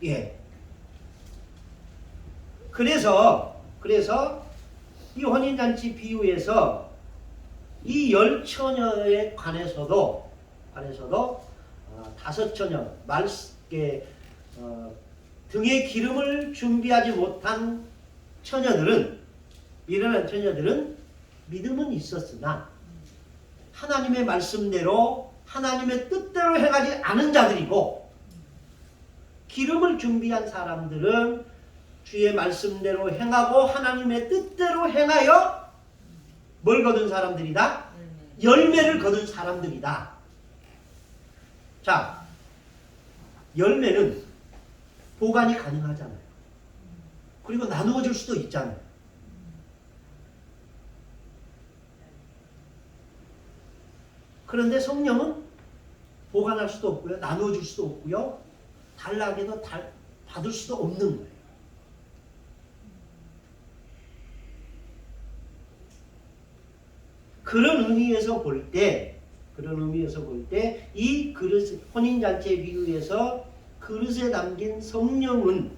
예. 그래서 이 혼인잔치 비유에서 이 10 처녀에 관해서도 5 처녀, 등에 기름을 준비하지 못한 처녀들은, 미련한 처녀들은 믿음은 있었으나 하나님의 말씀대로 하나님의 뜻대로 행하지 않은 자들이고, 기름을 준비한 사람들은 주의 말씀대로 행하고 하나님의 뜻대로 행하여 뭘 거둔 사람들이다? 열매를 거둔 사람들이다. 자, 열매는 보관이 가능하잖아요. 그리고 나누어 줄 수도 있잖아요. 그런데 성령은 보관할 수도 없고요, 나누어 줄 수도 없고요, 달라게도 받을 수도 없는 거예요. 그런 의미에서 볼 때 이 그릇, 혼인잔치에 비유해서 그릇에 담긴 성령은,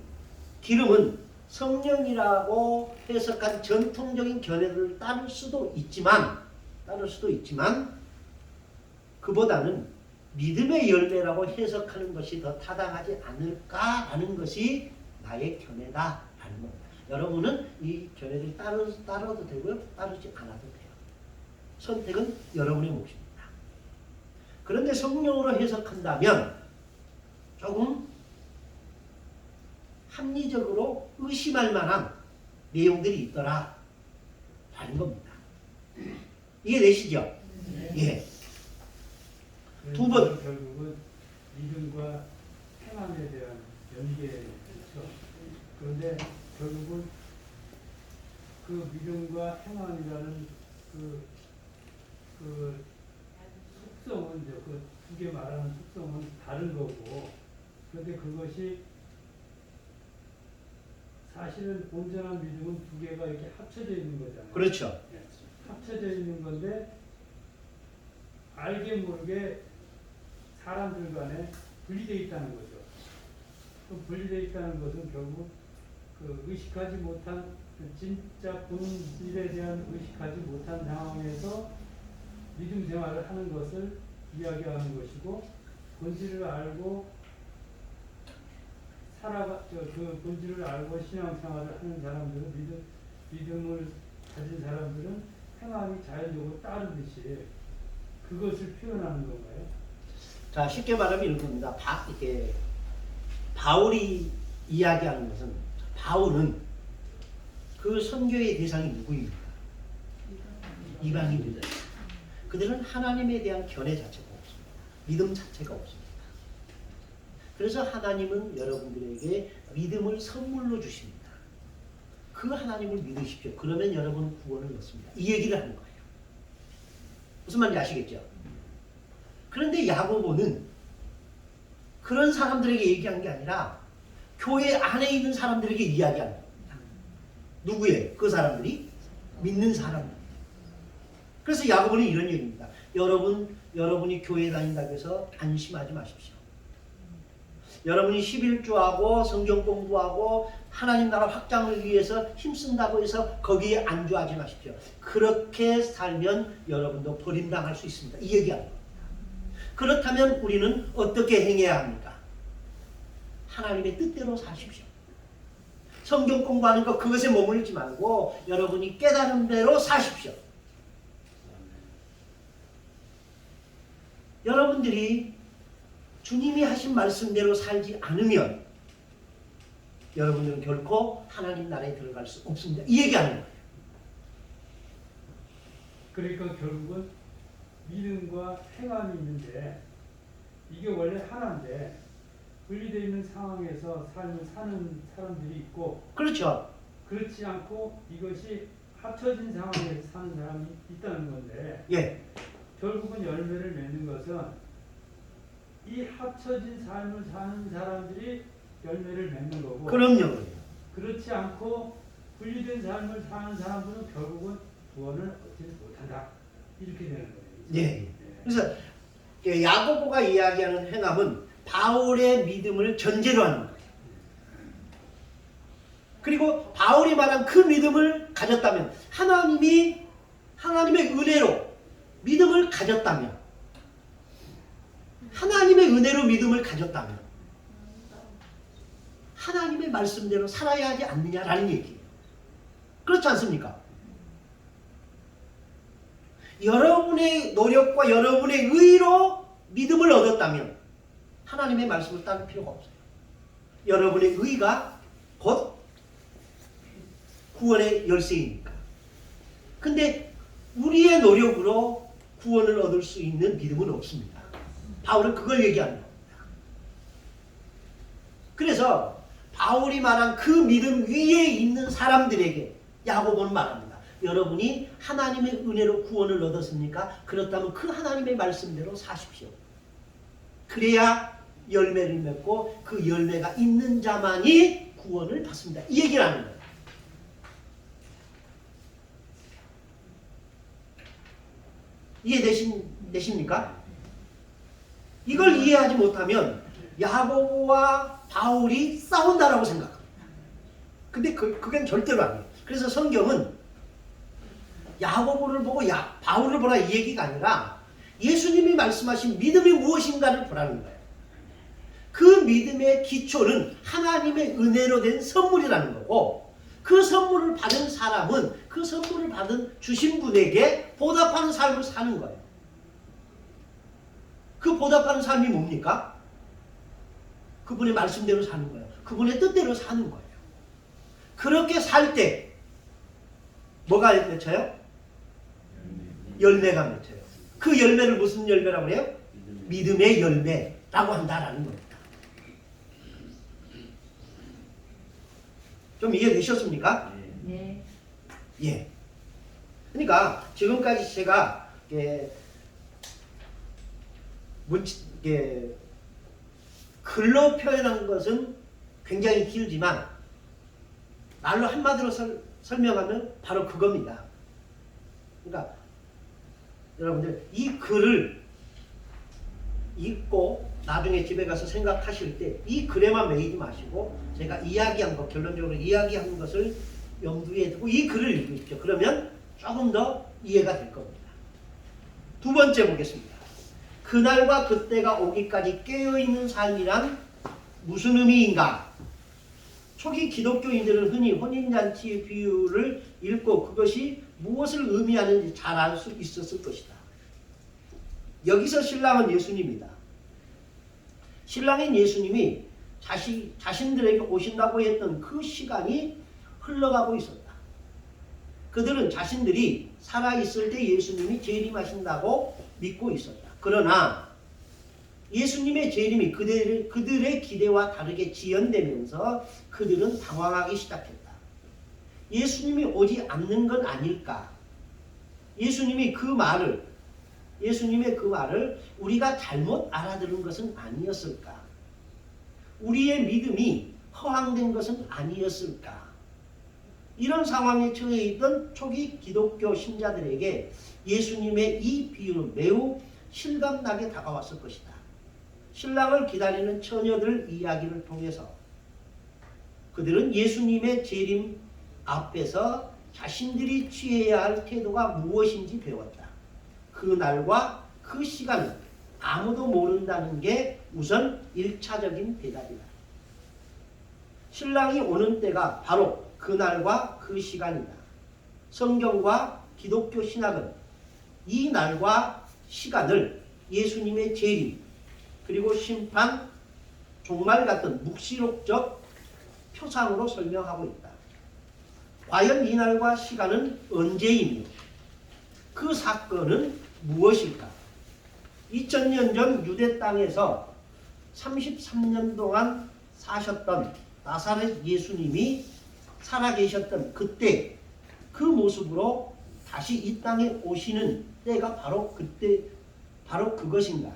기름은 성령이라고 해석한 전통적인 견해를 따를 수도 있지만 그보다는 믿음의 열매라고 해석하는 것이 더 타당하지 않을까라는 것이 나의 견해다라는 겁니다. 여러분은 이 견해를 따라도 되고요, 따르지 않아도 돼요. 선택은 여러분의 몫입니다. 그런데 성령으로 해석한다면 조금 합리적으로 의심할 만한 내용들이 있더라 라는 겁니다. 이해되시죠?
네.
예. 두 번.
결국은 믿음과 행함에 대한 연계죠. 그런데 결국은 그 믿음과 행함이라는 그 속성은, 그 두 개 말하는 속성은 다른 거고, 그런데 그것이 사실은 온전한 믿음은 두 개가 이렇게 합쳐져 있는 거잖아요.
그렇죠.
합쳐져 있는 건데 알게 모르게 사람들 간에 분리되어 있다는 거죠. 그 분리되어 있다는 것은 결국 그 의식하지 못한, 진짜 본질에 대한 의식하지 못한 상황에서 믿음 생활을 하는 것을 이야기하는 것이고, 본질을 알고 그 본질을 알고 신앙생활을 하는 사람들은, 믿음을 가진 사람들은 행함이 자연적으로 따르듯이 그것을 표현하는 건가요?
자, 쉽게 말하면 이런 겁니다. 바울이 이야기하는 것은, 바울은 그 선교의 대상이 누구입니까? 이방인들. 그들은 하나님에 대한 견해 자체가 없습니다. 믿음 자체가 없습니다. 그래서 하나님은 여러분들에게 믿음을 선물로 주십니다. 그 하나님을 믿으십시오. 그러면 여러분은 구원을 얻습니다. 이 얘기를 하는 거예요. 무슨 말인지 아시겠죠? 그런데 야고보는 그런 사람들에게 얘기한 게 아니라 교회 안에 있는 사람들에게 이야기하는 겁니다. 누구예요? 그 사람들이? 믿는 사람들. 그래서 야고보는 이런 얘기입니다. 여러분이 교회 다닌다고 해서 안심하지 마십시오. 여러분이 11조하고 성경 공부하고 하나님 나라 확장을 위해서 힘쓴다고 해서 거기에 안주하지 마십시오. 그렇게 살면 여러분도 버림당할 수 있습니다. 이 얘기하는 겁니다. 그렇다면 우리는 어떻게 행해야 합니까? 하나님의 뜻대로 사십시오. 성경 공부하는 것 그것에 머물지 말고 여러분이 깨달은 대로 사십시오. 여러분들이 주님이 하신 말씀대로 살지 않으면 여러분들은 결코 하나님 나라에 들어갈 수 없습니다. 이 얘기하는 거예요.
그러니까 결국은 믿음과 행함이 있는데 이게 원래 하나인데 분리되어 있는 상황에서 삶을 사는 사람들이 있고,
그렇죠.
그렇지 않고 이것이 합쳐진 상황에서 사는 사람이 있다는 건데,
예.
결국은 열매를 맺는 것은 이 합쳐진 삶을 사는 사람들이 열매를 맺는 거고,
그럼요.
그렇지 않고 분리된 삶을 사는 사람들은 결국은 구원을 얻지 못한다. 이렇게 되는 거예요.
예. 그래서 야고보가 이야기하는 행함은 바울의 믿음을 전제로 하는 거예요. 그리고 바울이 말한 그 믿음을 가졌다면, 하나님의 은혜로 믿음을 가졌다면, 하나님의 은혜로 믿음을 가졌다면 하나님의 말씀대로 살아야 하지 않느냐라는 얘기예요. 그렇지 않습니까? 여러분의 노력과 여러분의 의로 믿음을 얻었다면 하나님의 말씀을 따를 필요가 없어요. 여러분의 의가 곧 구원의 열쇠이니까. 근데 우리의 노력으로 구원을 얻을 수 있는 믿음은 없습니다. 바울은 그걸 얘기하는 겁니다. 그래서 바울이 말한 그 믿음 위에 있는 사람들에게 야고보는 말합니다. 여러분이 하나님의 은혜로 구원을 얻었습니까? 그렇다면 그 하나님의 말씀대로 사십시오. 그래야 열매를 맺고 그 열매가 있는 자만이 구원을 받습니다. 이 얘기를 하는 거예요. 이해되십니까? 이걸 이해하지 못하면 야고보와 바울이 싸운다라고 생각합니다. 근데 그건 절대로 아니에요. 그래서 성경은 야고보를 보고 바울을 보라 이 얘기가 아니라 예수님이 말씀하신 믿음이 무엇인가를 보라는 거예요. 그 믿음의 기초는 하나님의 은혜로 된 선물이라는 거고, 그 선물을 받은 사람은 그 선물을 받은 주신 분에게 보답하는 삶을 사는 거예요. 그 보답하는 삶이 뭡니까? 그분의 말씀대로 사는 거예요. 그분의 뜻대로 사는 거예요. 그렇게 살 때 뭐가 맺혀요? 열매가 맺혀요. 그 열매를 무슨 열매라고 해요? 믿음의 열매라고 한다라는 겁니다. 좀 이해되셨습니까?
네.
예. 그러니까 지금까지 제가 글로 표현한 것은 굉장히 길지만 말로 한마디로 설명하면 바로 그겁니다. 그러니까 여러분들 이 글을 읽고 나중에 집에 가서 생각하실 때 이 글에만 매이지 마시고 제가 이야기한 것, 결론적으로 이야기한 것을 염두에 두고 이 글을 읽으십시오. 그러면 조금 더 이해가 될 겁니다. 두 번째 보겠습니다. 그날과 그때가 오기까지 깨어있는 삶이란 무슨 의미인가? 초기 기독교인들은 흔히 혼인잔치의 비유를 읽고 그것이 무엇을 의미하는지 잘 알 수 있었을 것이다. 여기서 신랑은 예수님이다. 신랑인 예수님이 자신들에게 오신다고 했던 그 시간이 흘러가고 있었다. 그들은 자신들이 살아있을 때 예수님이 재림하신다고 믿고 있었다. 그러나 예수님의 재림이 그들의 기대와 다르게 지연되면서 그들은 당황하기 시작했다. 예수님이 오지 않는 건 아닐까? 예수님의 그 말을 우리가 잘못 알아들은 것은 아니었을까? 우리의 믿음이 허황된 것은 아니었을까? 이런 상황에 처해 있던 초기 기독교 신자들에게 예수님의 이 비유는 매우 실감나게 다가왔을 것이다. 신랑을 기다리는 처녀들 이야기를 통해서 그들은 예수님의 재림 앞에서 자신들이 취해야 할 태도가 무엇인지 배웠다. 그 날과 그 시간은 아무도 모른다는 게 우선 1차적인 대답이다. 신랑이 오는 때가 바로 그 날과 그 시간이다. 성경과 기독교 신학은 이 날과 시간을 예수님의 재림 그리고 심판, 종말 같은 묵시록적 표상으로 설명하고 있다. 과연 이 날과 시간은 언제이며 그 사건은 무엇일까? 2000년 전 유대 땅에서 33년 동안 사셨던 나사렛 예수님이 살아계셨던 그때 그 모습으로 다시 이 땅에 오시는 때가 바로 그것인가?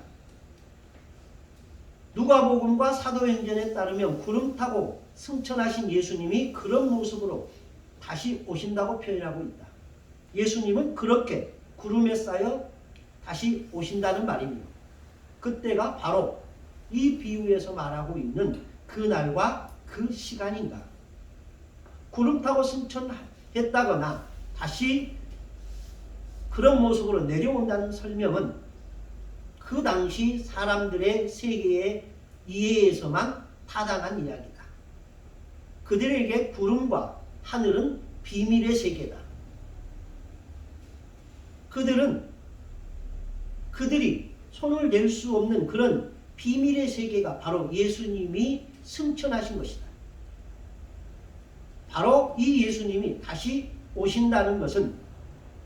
누가복음과 사도행전에 따르면 구름 타고 승천하신 예수님이 그런 모습으로 다시 오신다고 표현하고 있다. 예수님은 그렇게 구름에 쌓여 다시 오신다는 말입니다. 그때가 바로 이 비유에서 말하고 있는 그 날과 그 시간인가? 구름 타고 승천했다거나 다시 그런 모습으로 내려온다는 설명은 그 당시 사람들의 세계의 이해에서만 타당한 이야기다. 그들에게 구름과 하늘은 비밀의 세계다. 그들은 그들이 손을 댈 수 없는 그런 비밀의 세계가 바로 예수님이 승천하신 것이다. 바로 이 예수님이 다시 오신다는 것은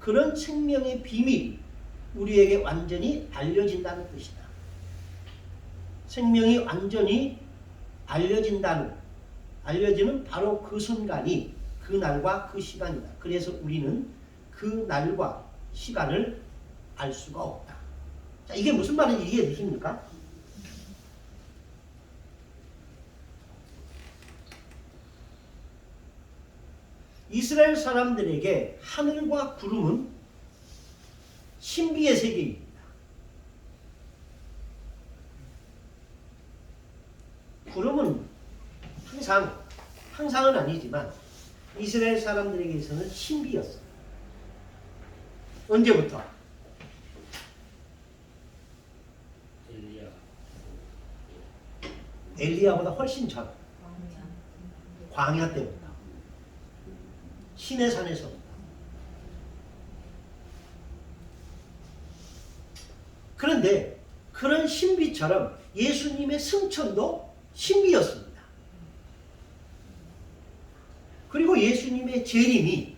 그런 생명의 비밀이 우리에게 완전히 알려진다는 뜻이다. 생명이 완전히 알려지는 바로 그 순간이 그 날과 그 시간이다. 그래서 우리는 그 날과 시간을 알 수가 없다. 자, 이게 무슨 말인지 이해되십니까? 이스라엘 사람들에게 하늘과 구름은 신비의 세계입니다. 구름은 항상은 아니지만 이스라엘 사람들에게서는 신비였어요. 언제부터? 엘리야보다 훨씬 전. 광야 때부터. 시내 산에서부터. 그런데 그런 신비처럼 예수님의 승천도 신비였습니다. 그리고 예수님의 재림이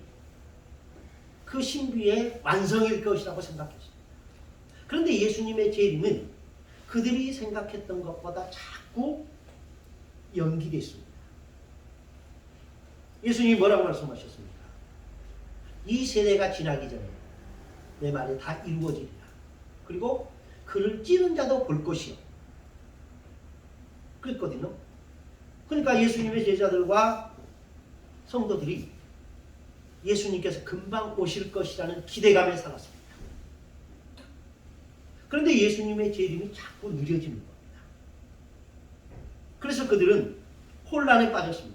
그 신비의 완성일 것이라고 생각했습니다. 그런데 예수님의 재림은 그들이 생각했던 것보다 자꾸 연기됐습니다. 예수님이 뭐라고 말씀하셨습니까? 이 세대가 지나기 전에 내 말이 다 이루어지리라. 그리고 그를 찌는 자도 볼 것이요. 그랬거든요. 그러니까 예수님의 제자들과 성도들이 예수님께서 금방 오실 것이라는 기대감에 살았습니다. 그런데 예수님의 재림이 자꾸 느려지는 겁니다. 그래서 그들은 혼란에 빠졌습니다.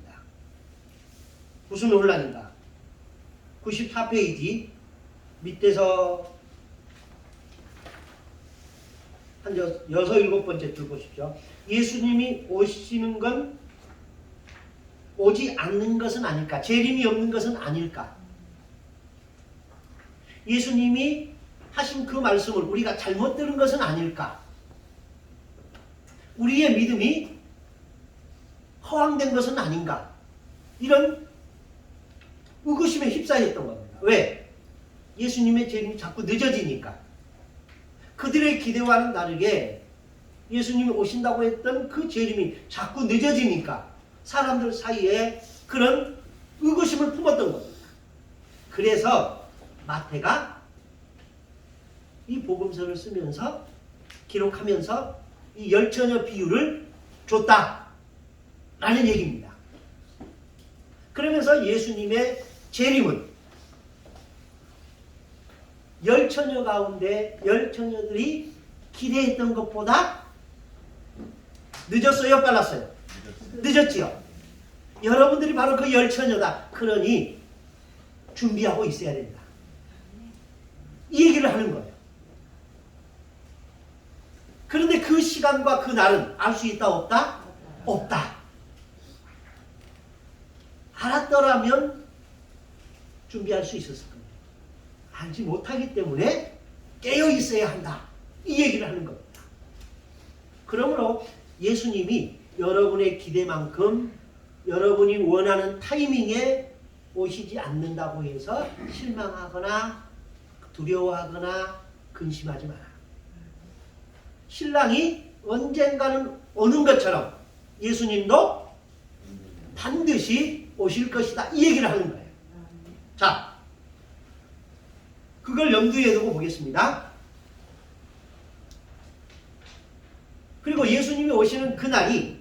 무슨 혼란인가? 94페이지 밑에서 한 6, 7번째 줄 보십시오. 예수님이 오시는 건 오지 않는 것은 아닐까? 재림이 없는 것은 아닐까? 예수님이 하신 그 말씀을 우리가 잘못 들은 것은 아닐까? 우리의 믿음이 허황된 것은 아닌가? 이런 의구심에 휩싸였던 겁니다. 왜? 예수님의 재림이 자꾸 늦어지니까. 그들의 기대와는 다르게 예수님이 오신다고 했던 그 재림이 자꾸 늦어지니까 사람들 사이에 그런 의구심을 품었던 겁니다. 그래서 마태가 이 복음서를 쓰면서 기록하면서 이 열처녀 비유를 줬다라는 얘기입니다. 그러면서 예수님의 재림은 열처녀 가운데 열처녀들이 기대했던 것보다 늦었어요? 빨랐어요? 늦었지요? 여러분들이 바로 그 열처녀다. 그러니 준비하고 있어야 된다. 이 얘기를 하는 거예요. 그런데 그 시간과 그 날은 알 수 있다 없다? 없다. 알았더라면 준비할 수 있었을 겁니다. 알지 못하기 때문에 깨어 있어야 한다. 이 얘기를 하는 겁니다. 그러므로 예수님이 여러분의 기대만큼 여러분이 원하는 타이밍에 오시지 않는다고 해서 실망하거나 두려워하거나 근심하지 마라. 신랑이 언젠가는 오는 것처럼 예수님도 반드시 오실 것이다. 이 얘기를 하는 거예요. 자, 그걸 염두에 두고 보겠습니다. 그리고 예수님이 오시는 그날이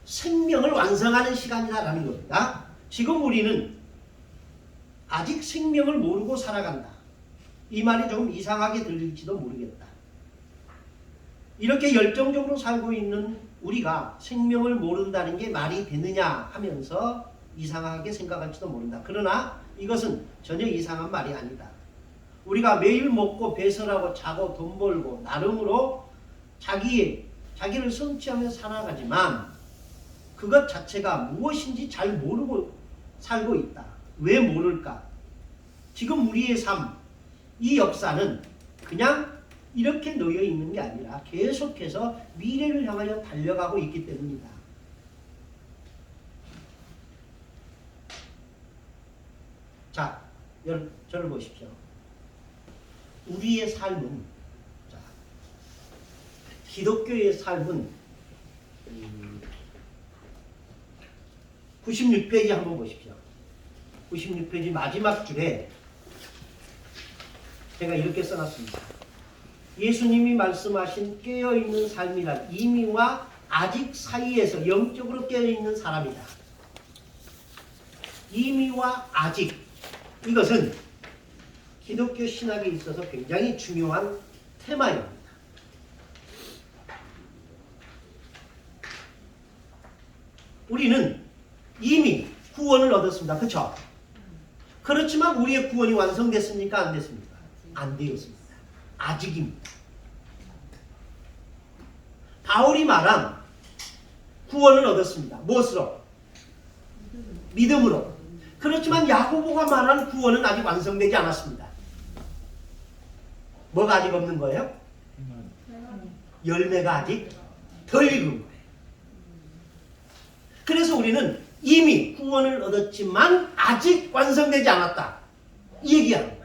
생명을 완성하는 시간이다라는 겁니다. 지금 우리는 아직 생명을 모르고 살아간다. 이 말이 좀 이상하게 들릴지도 모르겠다. 이렇게 열정적으로 살고 있는 우리가 생명을 모른다는 게 말이 되느냐 하면서 이상하게 생각할지도 모른다. 그러나 이것은 전혀 이상한 말이 아니다. 우리가 매일 먹고 배설하고 자고 돈 벌고 나름으로 자기를 성취하며 살아가지만 그것 자체가 무엇인지 잘 모르고 살고 있다. 왜 모를까? 지금 우리의 삶, 이 역사는 그냥 이렇게 놓여 있는 게 아니라 계속해서 미래를 향하여 달려가고 있기 때문이다. 자, 저를 보십시오. 우리의 삶은, 자, 기독교의 삶은 96페이지 한번 보십시오. 96페이지 마지막 줄에 제가 이렇게 써놨습니다. 예수님이 말씀하신 깨어있는 삶이란 이미와 아직 사이에서 영적으로 깨어있는 사람이다. 이미와 아직, 이것은 기독교 신학에 있어서 굉장히 중요한 테마입니다. 우리는 이미 구원을 얻었습니다. 그렇죠? 그렇지만 우리의 구원이 완성됐습니까? 안 됐습니까? 안 되었습니다. 아직입니다. 바울이 말한 구원을 얻었습니다. 무엇으로? 믿음으로. 그렇지만 야고보가 말한 구원은 아직 완성되지 않았습니다. 뭐가 아직 없는 거예요? 열매가 아직 덜 익은 거예요. 그래서 우리는 이미 구원을 얻었지만 아직 완성되지 않았다. 이 얘기하는 거예요.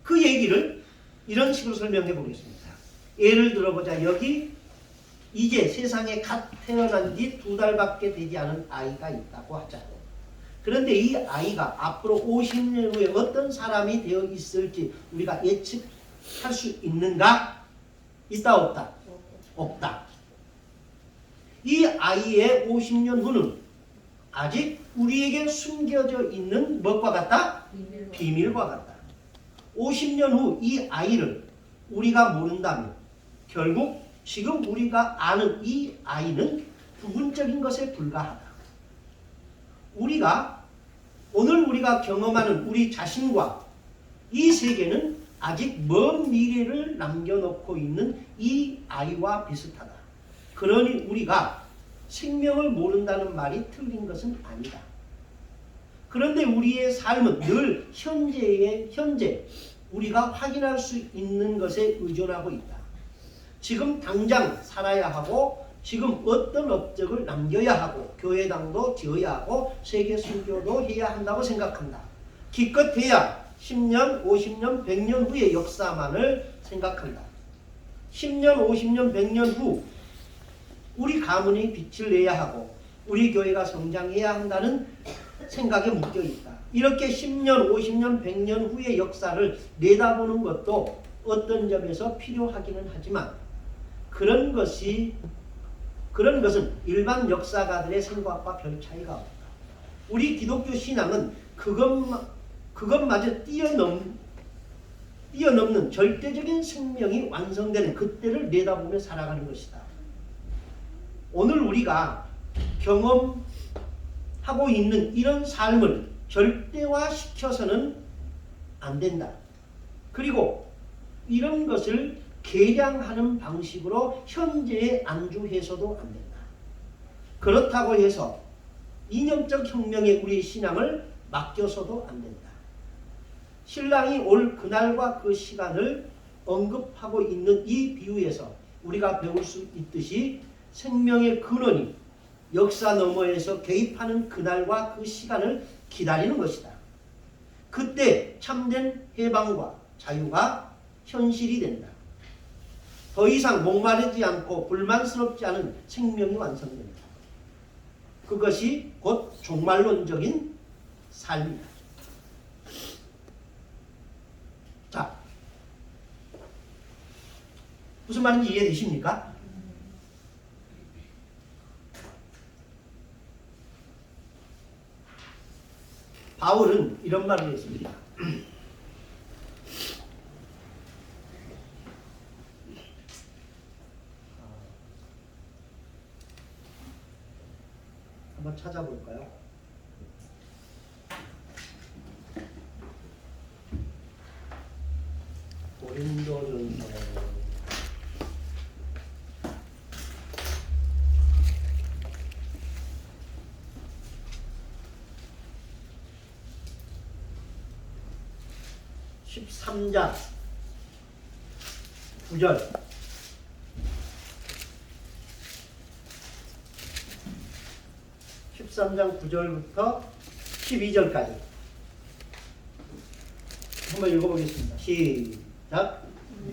그 얘기를 이런 식으로 설명해 보겠습니다. 예를 들어보자. 여기 이제 세상에 갓 태어난 지 2달밖에 되지 않은 아이가 있다고 하자. 그런데 이 아이가 앞으로 50년 후에 어떤 사람이 되어 있을지 우리가 예측할 수 있는가? 있다 없다? 없다. 이 아이의 50년 후는 아직 우리에게 숨겨져 있는 것과 같다? 비밀과 같다. 50년 후 이 아이를 우리가 모른다면 결국 지금 우리가 아는 이 아이는 부분적인 것에 불과하다. 오늘 우리가 경험하는 우리 자신과 이 세계는 아직 먼 미래를 남겨놓고 있는 이 아이와 비슷하다. 그러니 우리가 생명을 모른다는 말이 틀린 것은 아니다. 그런데 우리의 삶은 늘 현재 우리가 확인할 수 있는 것에 의존하고 있다. 지금 당장 살아야 하고 지금 어떤 업적을 남겨야 하고 교회당도 지어야 하고 세계 선교도 해야 한다고 생각한다. 기껏해야 10년, 50년, 100년 후의 역사만을 생각한다. 10년, 50년, 100년 후 우리 가문이 빛을 내야 하고 우리 교회가 성장해야 한다는 생각에 묶여있다. 이렇게 10년, 50년, 100년 후의 역사를 내다보는 것도 어떤 점에서 필요하기는 하지만 그런 것은 일반 역사가들의 생각과 별 차이가 없다. 우리 기독교 신앙은 그것마저 뛰어넘는 절대적인 생명이 완성되는 그때를 내다보며 살아가는 것이다. 오늘 우리가 경험하고 있는 이런 삶을 절대화시켜서는 안 된다. 그리고 이런 것을 계량하는 방식으로 현재에 안주해서도 안 된다. 그렇다고 해서 이념적 혁명에 우리의 신앙을 맡겨서도 안 된다. 신랑이 올 그날과 그 시간을 언급하고 있는 이 비유에서 우리가 배울 수 있듯이 생명의 근원이 역사 너머에서 개입하는 그날과 그 시간을 기다리는 것이다. 그때 참된 해방과 자유가 현실이 된다. 더 이상 목마르지 않고 불만스럽지 않은 생명이 완성된다. 그것이 곧 종말론적인 삶이다. 자, 무슨 말인지 이해되십니까? 바울은 이런 말을 했습니다. 한번 찾아볼까요? 고린도전서 13장 9절 13장 9절부터 12절까지 한번 읽어보겠습니다. 시작.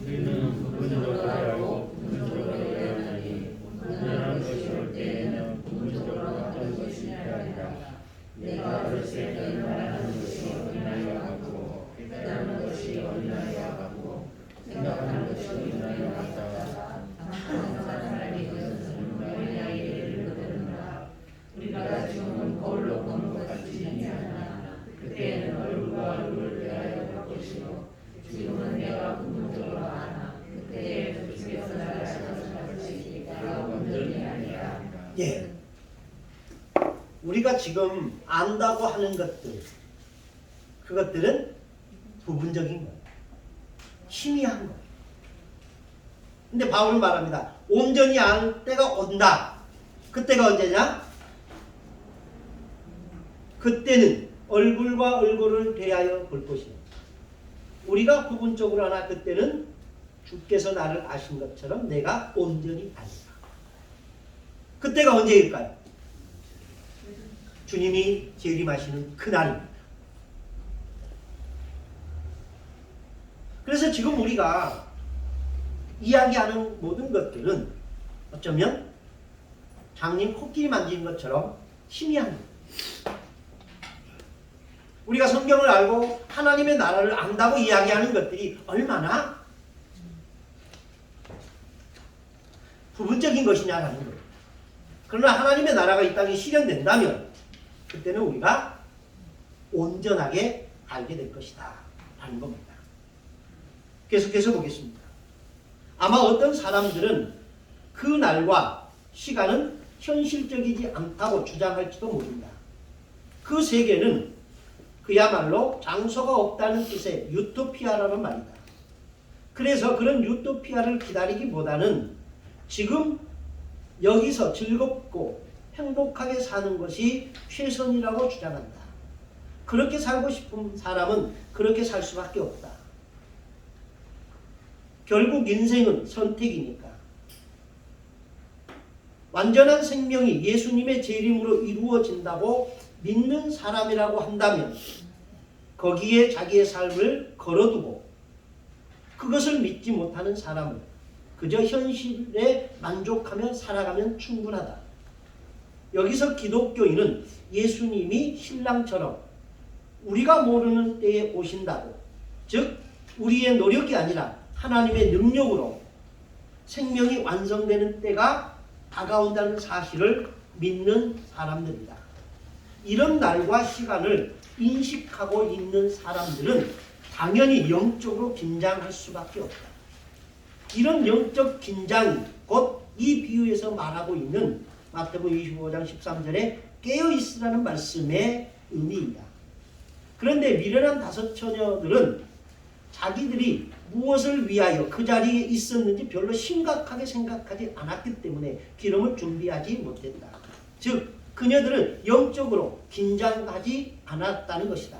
우리는 부분적으로 알고 부분적으로 배우나니 온전한 것이 올 때에는 부분적으로 어떤 것이 필요하리라. 내가 어렸을 때는 말하는 것이 어린아이와 같고 깨닫는 것이 어린아이와 같고 생각하는 것이 어린아이와 같다가 항상 사람이 그것은 어린아이를 이르거든요. 우리가 지금은 거울로 보는 것 같이 아니하나 그때에는 얼굴과 얼굴을 대하여 볼 것이요 지금은 내가 부분적으로 아나 그때에 주께서 나를 아시는 것이 내가 온전히 아니라.
예. 우리가 지금 안다고 하는 것들, 그것들은 부분적인 거예요. 희미한 거예요. 근데 바울은 말합니다. 온전히 알 때가 온다. 그때가 언제냐? 그때는 얼굴과 얼굴을 대하여 볼 것이다. 우리가 부분적으로 하나 그때는 주께서 나를 아신 것처럼 내가 온전히 안다. 그때가 언제일까요? 주님이 재림하시는 그날입니다. 그래서 지금 우리가 이야기하는 모든 것들은 어쩌면 장님 코끼리 만진 것처럼 희미한 거예요. 우리가 성경을 알고 하나님의 나라를 안다고 이야기하는 것들이 얼마나 부분적인 것이냐라는 거예요. 그러나 하나님의 나라가 이 땅에 실현된다면 그때는 우리가 온전하게 알게 될 것이다 라는 겁니다. 계속해서 보겠습니다. 아마 어떤 사람들은 그 날과 시간은 현실적이지 않다고 주장할지도 모른다. 그 세계는 그야말로 장소가 없다는 뜻의 유토피아라는 말이다. 그래서 그런 유토피아를 기다리기보다는 지금 여기서 즐겁고 행복하게 사는 것이 최선이라고 주장한다. 그렇게 살고 싶은 사람은 그렇게 살 수밖에 없다. 결국 인생은 선택이니까. 완전한 생명이 예수님의 재림으로 이루어진다고 믿는 사람이라고 한다면 거기에 자기의 삶을 걸어두고 그것을 믿지 못하는 사람은 그저 현실에 만족하며 살아가면 충분하다. 여기서 기독교인은 예수님이 신랑처럼 우리가 모르는 때에 오신다고, 즉 우리의 노력이 아니라 하나님의 능력으로 생명이 완성되는 때가 다가온다는 사실을 믿는 사람들이다. 이런 날과 시간을 인식하고 있는 사람들은 당연히 영적으로 긴장할 수밖에 없다. 이런 영적 긴장이 곧 이 비유에서 말하고 있는 마태복음 25장 13절에 깨어있으라는 말씀의 의미입니다. 그런데 미련한 다섯 처녀들은 자기들이 무엇을 위하여 그 자리에 있었는지 별로 심각하게 생각하지 않았기 때문에 기름을 준비하지 못했다. 즉 그녀들은 영적으로 긴장하지 않았다는 것이다.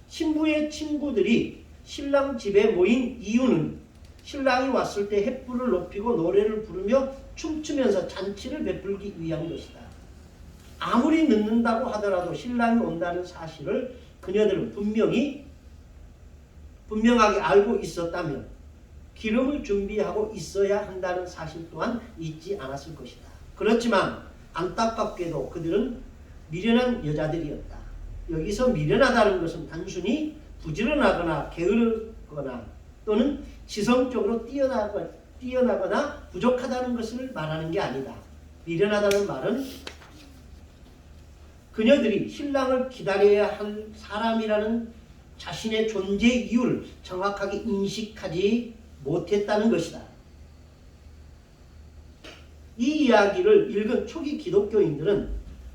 신부의 친구들이 신랑 집에 모인 이유는 신랑이 왔을 때 횃불을 높이고 노래를 부르며 춤추면서 잔치를 베풀기 위한 것이다. 아무리 늦는다고 하더라도 신랑이 온다는 사실을 그녀들은 분명하게 알고 있었다면 기름을 준비하고 있어야 한다는 사실 또한 잊지 않았을 것이다. 그렇지만 안타깝게도 그들은 미련한 여자들이었다. 여기서 미련하다는 것은 단순히 부지런하거나 게으르거나 또는 지성적으로 뛰어나거나 부족하다는 것을 말하는 게 아니다. 미련하다는 말은 그녀들이 신랑을 기다려야 할 사람이라는 자신의 존재 이유를 정확하게 인식하지 못했다는 것이다. 이 이야기를 읽은 초기 기독교인들은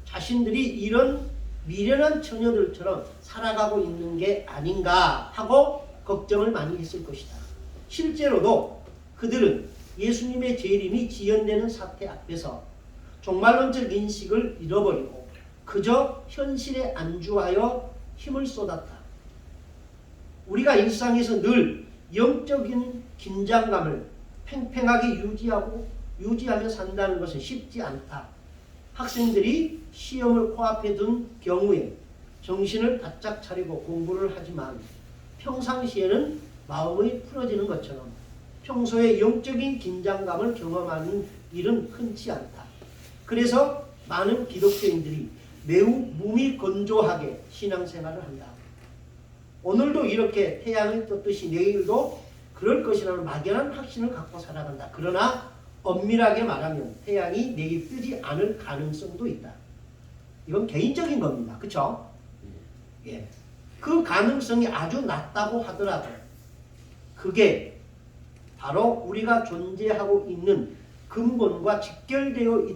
자신들이 이런 미련한 처녀들처럼 살아가고 있는 게 아닌가 하고 걱정을 많이 했을 것이다. 실제로도 그들은 예수님의 재림이 지연되는 사태 앞에서 종말론적 인식을 잃어버리고 그저 현실에 안주하여 힘을 쏟았다. 우리가 일상에서 늘 영적인 긴장감을 팽팽하게 유지하며 산다는 것은 쉽지 않다. 학생들이 시험을 코앞에 둔 경우에 정신을 바짝 차리고 공부를 하지만 평상시에는 마음이 풀어지는 것처럼 평소에 영적인 긴장감을 경험하는 일은 흔치 않다. 그래서 많은 기독교인들이 매우 몸이 건조하게 신앙생활을 한다. 오늘도 이렇게 태양이 떴듯이 내일도 그럴 것이라는 막연한 확신을 갖고 살아간다. 그러나 엄밀하게 말하면 태양이 내일 뜨지 않을 가능성도 있다. 이건 개인적인 겁니다. 그렇죠? 예. 그 가능성이 아주 낮다고 하더라도 그게 바로 우리가 존재하고 있는 근본과 직결되어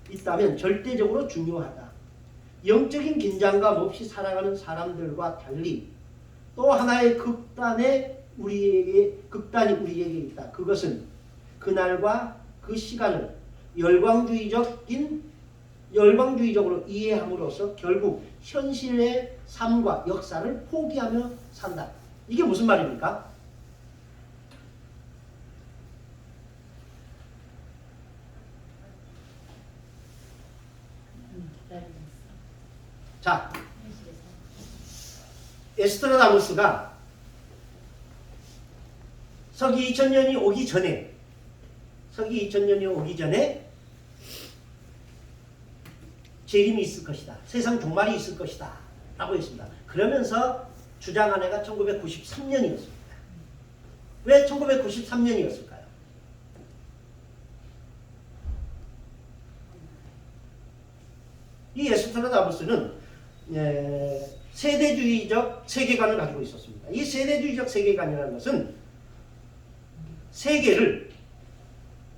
있다면 절대적으로 중요하다. 영적인 긴장감 없이 살아가는 사람들과 달리 또 하나의 극단이 우리에게 있다. 그것은 그날과 그 시간을 열광주의적으로 이해함으로써 결국 현실의 삶과 역사를 포기하며 산다. 이게 무슨 말입니까? 자, 에스트라다무스가 서기 2000년이 오기 전에 재림이 있을 것이다. 세상 종말이 있을 것이다. 라고 했습니다. 그러면서 주장한 해가 1993년이었습니다. 왜 1993년이었을까요? 이 에스트라다무스는 세대주의적 세계관을 가지고 있었습니다. 이 세대주의적 세계관이라는 것은 세계를,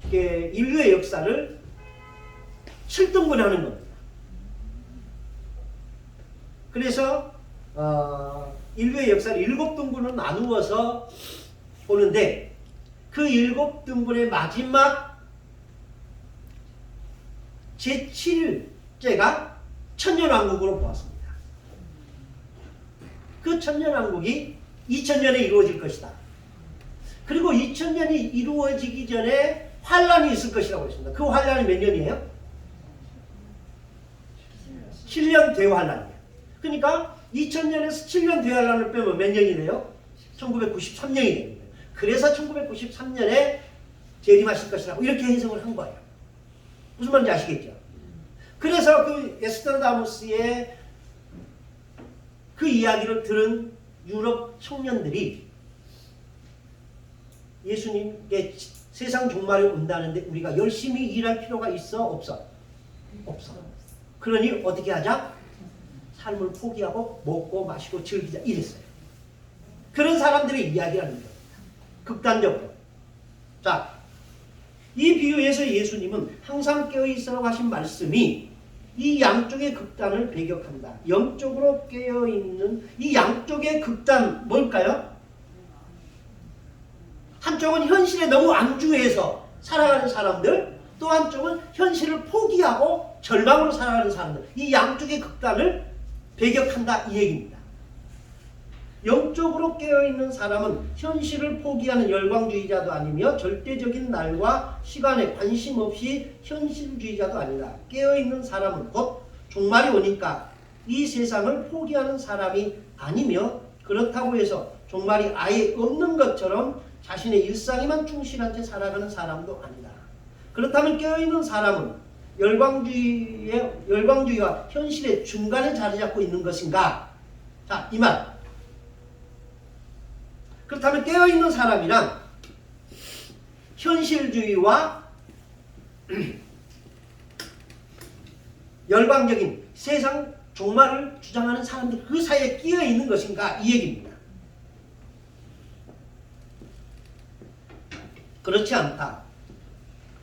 인류의 역사를 7등분하는 겁니다. 그래서 인류의 역사를 7등분으로 나누어서 보는데 그 7등분의 마지막 제7일째가 천년왕국으로 보았습니다. 그 천년왕국이 2000년에 이루어질 것이다. 그리고 2000년이 이루어지기 전에 환란이 있을 것이라고 했습니다. 그 환란이 몇 년이에요? 7년 대환란이에요. 그러니까 2000년에서 7년 대환란을 빼면 몇 년이 돼요? 1993년이 됩니다. 그래서 1993년에 재림하실 것이라고 이렇게 해석을 한 거예요. 무슨 말인지 아시겠죠? 그래서 그 에스트라다무스의 그 이야기를 들은 유럽 청년들이 예수님께 세상 종말이 온다는데 우리가 열심히 일할 필요가 있어? 없어? 없어. 그러니 어떻게 하자? 삶을 포기하고 먹고 마시고 즐기자 이랬어요. 그런 사람들의 이야기라는 겁니다. 극단적으로. 자, 이 비유에서 예수님은 항상 깨어있으라고 하신 말씀이 이 양쪽의 극단을 배격한다. 영적으로 깨어있는 이 양쪽의 극단 뭘까요? 한쪽은 현실에 너무 안주해서 살아가는 사람들, 또 한쪽은 현실을 포기하고 절망으로 살아가는 사람들, 이 양쪽의 극단을 배격한다 이 얘기입니다. 영적으로 깨어있는 사람은 현실을 포기하는 열광주의자도 아니며 절대적인 날과 시간에 관심 없이 현실주의자도 아니다. 깨어있는 사람은 곧 종말이 오니까 이 세상을 포기하는 사람이 아니며 그렇다고 해서 종말이 아예 없는 것처럼 자신의 일상에만 충실한 채 살아가는 사람도 아니다. 그렇다면 깨어있는 사람은 열광주의와 현실의 중간에 자리 잡고 있는 것인가? 자, 이 말. 그렇다면 깨어있는 사람이란 현실주의와 열광적인 세상 종말을 주장하는 사람들 그 사이에 끼어 있는 것인가? 이 얘기입니다. 그렇지 않다.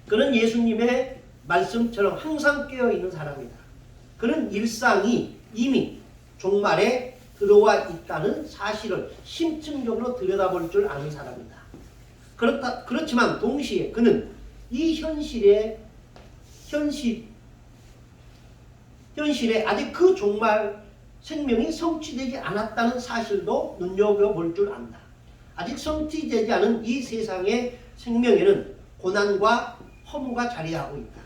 그는 예수님의 말씀처럼 항상 깨어있는 사람이다. 그는 일상이 이미 종말에 들어와 있다는 사실을 심층적으로 들여다볼 줄 아는 사람이다. 그렇지만 동시에 그는 이 현실에 아직 그 종말 생명이 성취되지 않았다는 사실도 눈여겨볼 줄 안다. 아직 성취되지 않은 이 세상의 생명에는 고난과 허무가 자리하고 있다.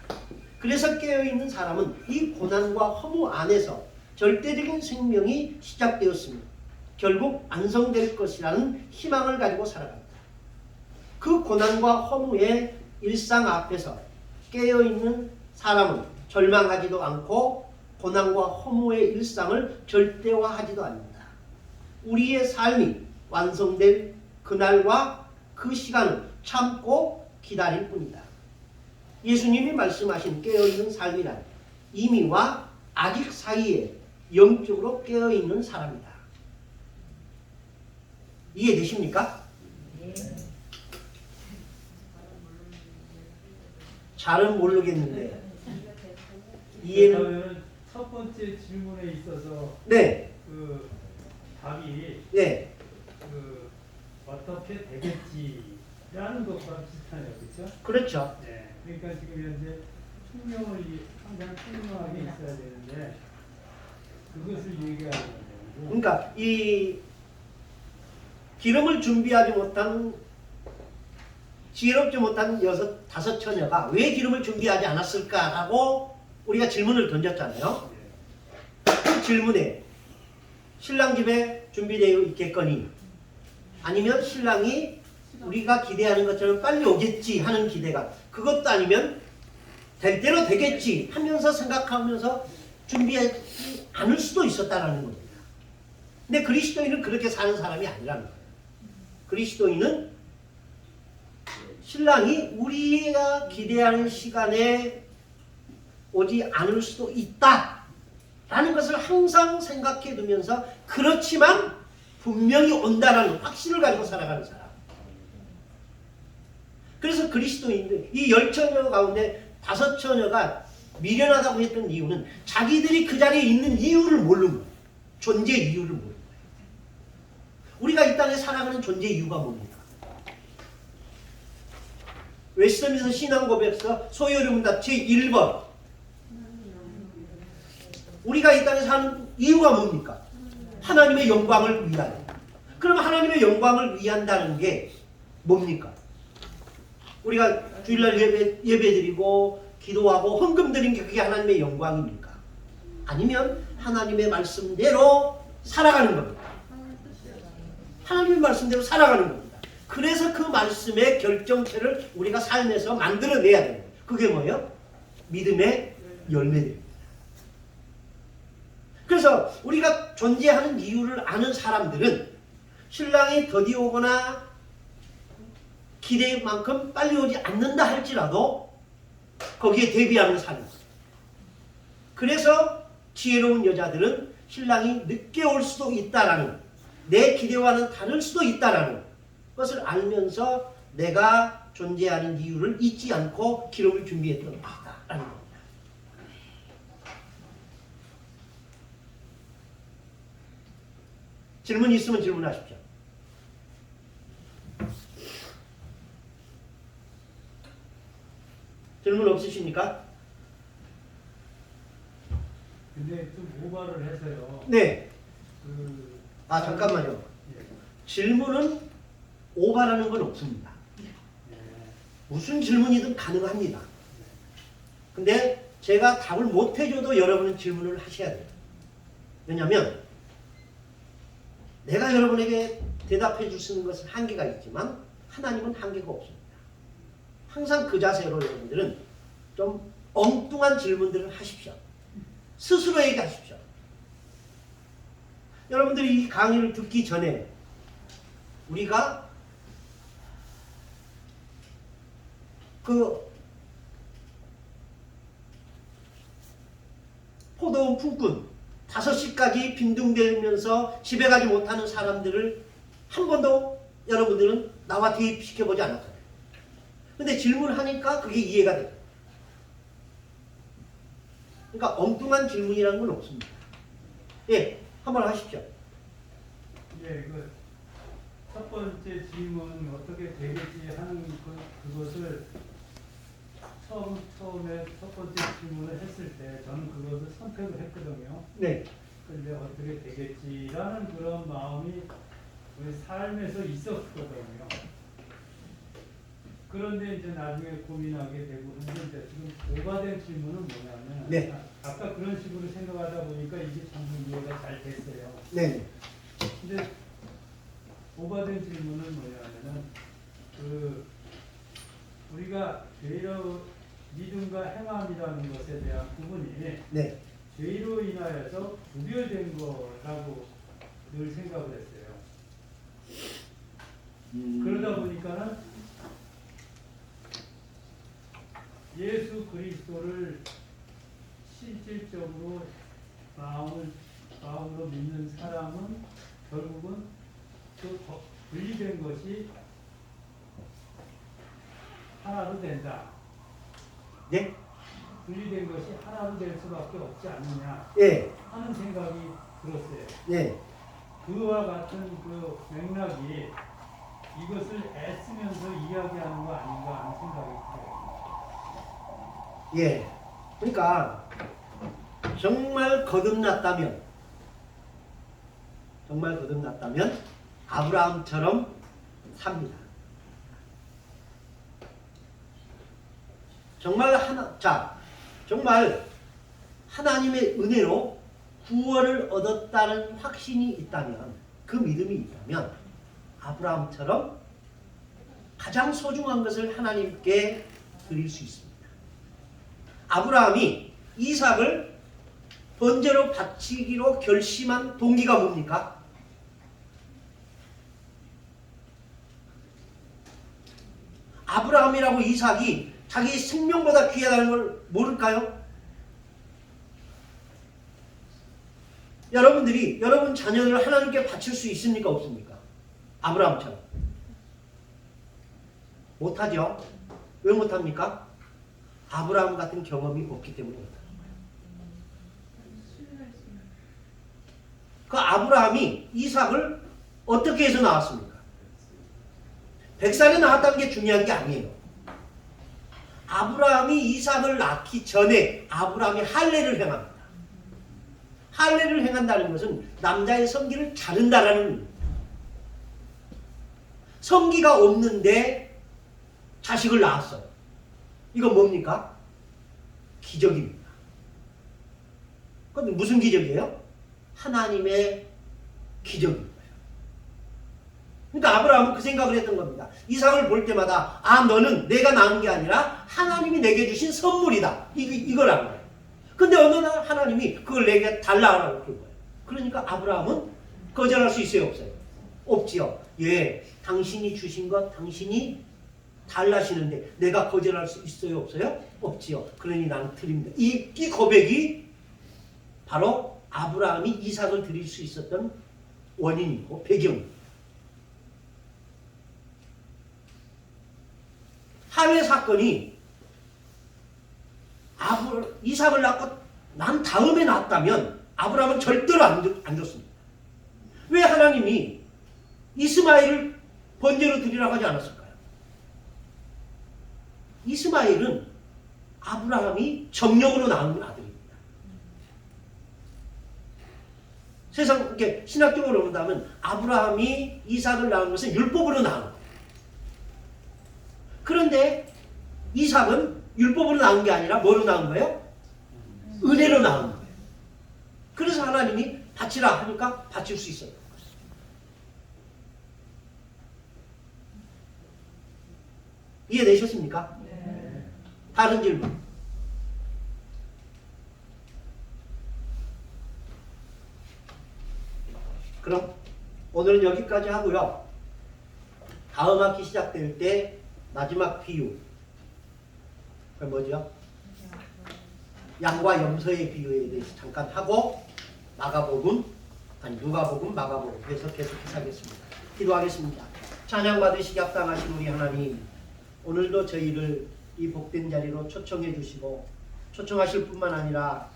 그래서 깨어있는 사람은 이 고난과 허무 안에서 절대적인 생명이 시작되었으며 결국 완성될 것이라는 희망을 가지고 살아간다. 그 고난과 허무의 일상 앞에서 깨어있는 사람은 절망하지도 않고 고난과 허무의 일상을 절대화하지도 않는다. 우리의 삶이 완성될 그날과 그 시간을 참고 기다릴 뿐이다. 예수님이 말씀하신 깨어있는 삶이란 이미와 아직 사이에 영적으로 깨어있는 사람이다. 이해되십니까? 잘은 모르겠는데 이해는.
그러면 첫 번째 질문에 있어서
네,
그 답이
네,
그 어떻게 되겠지라는 것과 비슷하네요, 그렇죠?
그렇죠.
네. 그러니까 지금 현재 충명을 항상 충명하게 있어야 되는데 그것을 얘기하는 거예요.
그러니까 이 기름을 준비하지 못한 지혜롭지 못한 다섯 처녀가 왜 기름을 준비하지 않았을까라고 우리가 질문을 던졌잖아요. 그 질문에 신랑 집에 준비되어 있겠거니 아니면 신랑이 우리가 기대하는 것처럼 빨리 오겠지 하는 기대가, 그것도 아니면 될 대로 되겠지 하면서 생각하면서 준비하지 않을 수도 있었다는 겁니다. 근데 그리스도인은 그렇게 사는 사람이 아니라는 거예요. 그리스도인은 신랑이 우리가 기대하는 시간에 오지 않을 수도 있다라는 것을 항상 생각해 두면서 그렇지만 분명히 온다라는 확신을 가지고 살아가는 사람. 그래서 그리스도인들 이 10처녀 가운데 5처녀가 미련하다고 했던 이유는 자기들이 그 자리에 있는 이유를 모르는 거예요. 존재 이유를 모르는 거예요. 우리가 이 땅에 살아가는 존재 이유가 뭡니까? 웨스트민스터 신앙고백서 소요리문답 제1번. 우리가 이 땅에 사는 이유가 뭡니까? 하나님의 영광을 위하여. 그럼 하나님의 영광을 위한다는 게 뭡니까? 우리가 주일날 예배드리고 기도하고 헌금 드린 게 그게 하나님의 영광입니까? 아니면 하나님의 말씀대로 살아가는 겁니다. 하나님의 말씀대로 살아가는 겁니다. 그래서 그 말씀의 결정체를 우리가 삶에서 만들어내야 돼요. 그게 뭐예요? 믿음의 열매들입니다. 그래서 우리가 존재하는 이유를 아는 사람들은 신랑이 더디 오거나 기대만큼 빨리 오지 않는다 할지라도 거기에 대비하는 삶입니다. 그래서 지혜로운 여자들은 신랑이 늦게 올 수도 있다라는, 내 기대와는 다를 수도 있다라는 것을 알면서 내가 존재하는 이유를 잊지 않고 기록을 준비했던 것이다라는 겁니다. 질문 있으면 질문하십시오. 질문 없으십니까?
근데 좀 오바를 해서요.
네. 잠깐만요.
예.
질문은 오바라는 건 없습니다.
예.
무슨 질문이든 가능합니다. 근데 제가 답을 못 해줘도 여러분은 질문을 하셔야 돼요. 왜냐하면 내가 여러분에게 대답해 줄 수 있는 것은 한계가 있지만 하나님은 한계가 없습니다. 항상 그 자세로 여러분들은 좀 엉뚱한 질문들을 하십시오. 스스로에게 하십시오. 여러분들이 이 강의를 듣기 전에 우리가 그 포도원 품꾼 5시까지 빈둥대면서 집에 가지 못하는 사람들을 한 번도 여러분들은 나와 대입시켜보지 않았어요. 근데 질문하니까 그게 이해가 돼요. 그러니까 엉뚱한 질문이라는 건 없습니다. 예, 한번 하십시오.
예, 첫 번째 질문 어떻게 되겠지 하는 그것을 처음에 첫 번째 질문을 했을 때 저는 그것을 선택을 했거든요.
네.
근데 어떻게 되겠지라는 그런 마음이 우리 삶에서 있었거든요. 그런데 이제 나중에 고민하게 되고 했는데 지금 오가된 질문은 뭐냐면
네.
아까 그런 식으로 생각하다 보니까 이게 참 이해가 잘 됐어요.
네.
근데 오가된 질문은 뭐냐면은 그 우리가 죄로 믿음과 행함이라는 것에 대한 부분이
네.
죄로 인하여서 구별된 거라고 늘 생각을 했어요. 그러다 보니까는 예수 그리스도를 실질적으로 마음으로 믿는 사람은 결국은 그 분리된 것이 하나로 된다.
네.
분리된 것이 하나로 될 수밖에 없지 않느냐
예.
하는 생각이 들었어요.
네.
그와 같은 그 맥락이 이것을 애쓰면서 이야기하는 거 아닌가 하는 생각이 들어요.
예. 그러니까 정말 거듭났다면 아브라함처럼 삽니다. 정말 하나님의 은혜로 구원을 얻었다는 확신이 있다면, 그 믿음이 있다면 아브라함처럼 가장 소중한 것을 하나님께 드릴 수 있습니다. 아브라함이 이삭을 번제로 바치기로 결심한 동기가 뭡니까? 아브라함이라고 이삭이 자기 생명보다 귀하다는 걸 모를까요? 여러분 자녀를 하나님께 바칠 수 있습니까? 없습니까? 아브라함처럼. 못하죠? 왜 못합니까? 아브라함 같은 경험이 없기 때문에 못합니다. 그 아브라함이 이삭을 어떻게 해서 낳았습니까? 100살에 낳았다는 게 중요한 게 아니에요. 아브라함이 이삭을 낳기 전에 아브라함이 할례를 행합니다. 할례를 행한다는 것은 남자의 성기를 자른다라는 의미입니다. 성기가 없는데 자식을 낳았어요. 이건 뭡니까? 기적입니다. 그건 무슨 기적이에요? 하나님의 기적입니다. 그러니까 아브라함은 그 생각을 했던 겁니다. 이삭을 볼 때마다 너는 내가 낳은 게 아니라 하나님이 내게 주신 선물이다. 이거라는 거예요. 근데 어느 날 하나님이 그걸 내게 달라고 그런 거예요. 그러니까 아브라함은 거절할 수 있어요? 없어요? 없지요. 예, 당신이 주신 것 당신이 달라시는데 내가 거절할 수 있어요? 없어요? 없지요. 그러니 나는 드립니다. 이 고백이 바로 아브라함이 이삭을 드릴 수 있었던 원인이고 배경입니다. 할례 사건이 이삭을 낳고 난 다음에 낳았다면 아브라함은 절대로 안 줬습니다. 왜 하나님이 이스마엘을 번제로 드리라고 하지 않았을까요? 이스마엘은 아브라함이 정력으로 낳은 아들입니다. 세상 이렇게 신학적으로 본다면 아브라함이 이삭을 낳은 것은 율법으로 낳은 거예요. 그런데 이삭은 율법으로 낳은 게 아니라 뭐로 낳은 거예요? 은혜로 낳은 거예요. 그래서 하나님이 바치라 하니까 바칠 수 있어요. 이해되셨습니까?
네.
다른 질문. 그럼 오늘은 여기까지 하고요. 다음 학기 시작될 때 마지막 비유. 그 뭐죠? 양과 염소의 비유에 대해서 잠깐 하고 누가복음, 마가복음 해서 계속해서 하겠습니다. 기도하겠습니다. 찬양 받으시기 합당하신 우리 하나님, 오늘도 저희를 이 복된 자리로 초청해 주시고 초청하실 뿐만 아니라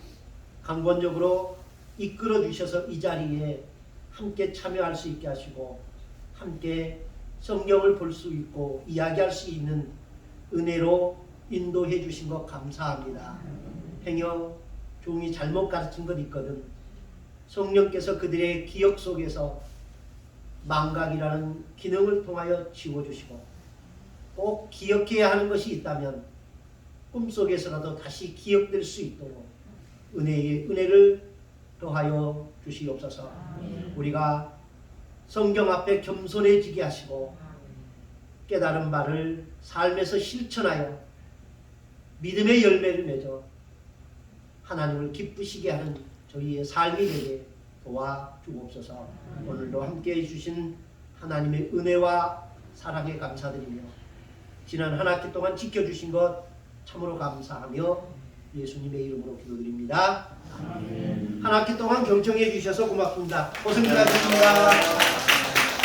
강권적으로 이끌어 주셔서 이 자리에 함께 참여할 수 있게 하시고 함께 성경을 볼 수 있고 이야기할 수 있는 은혜로 인도해 주신 것 감사합니다. 행여 종이 잘못 가르친 것 있거든 성령께서 그들의 기억 속에서 망각이라는 기능을 통하여 지워주시고 꼭 기억해야 하는 것이 있다면 꿈속에서라도 다시 기억될 수 있도록 은혜를 더하여 주시옵소서. 우리가 성경 앞에 겸손해지게 하시고 깨달은 바를 삶에서 실천하여 믿음의 열매를 맺어 하나님을 기쁘시게 하는 저희의 삶이 되게 도와주옵소서. 오늘도 함께해 주신 하나님의 은혜와 사랑에 감사드리며 지난 한 학기 동안 지켜주신 것 참으로 감사하며 예수님의 이름으로 기도드립니다. 한 학기 동안 경청해 주셔서 고맙습니다. 고생하셨습니다.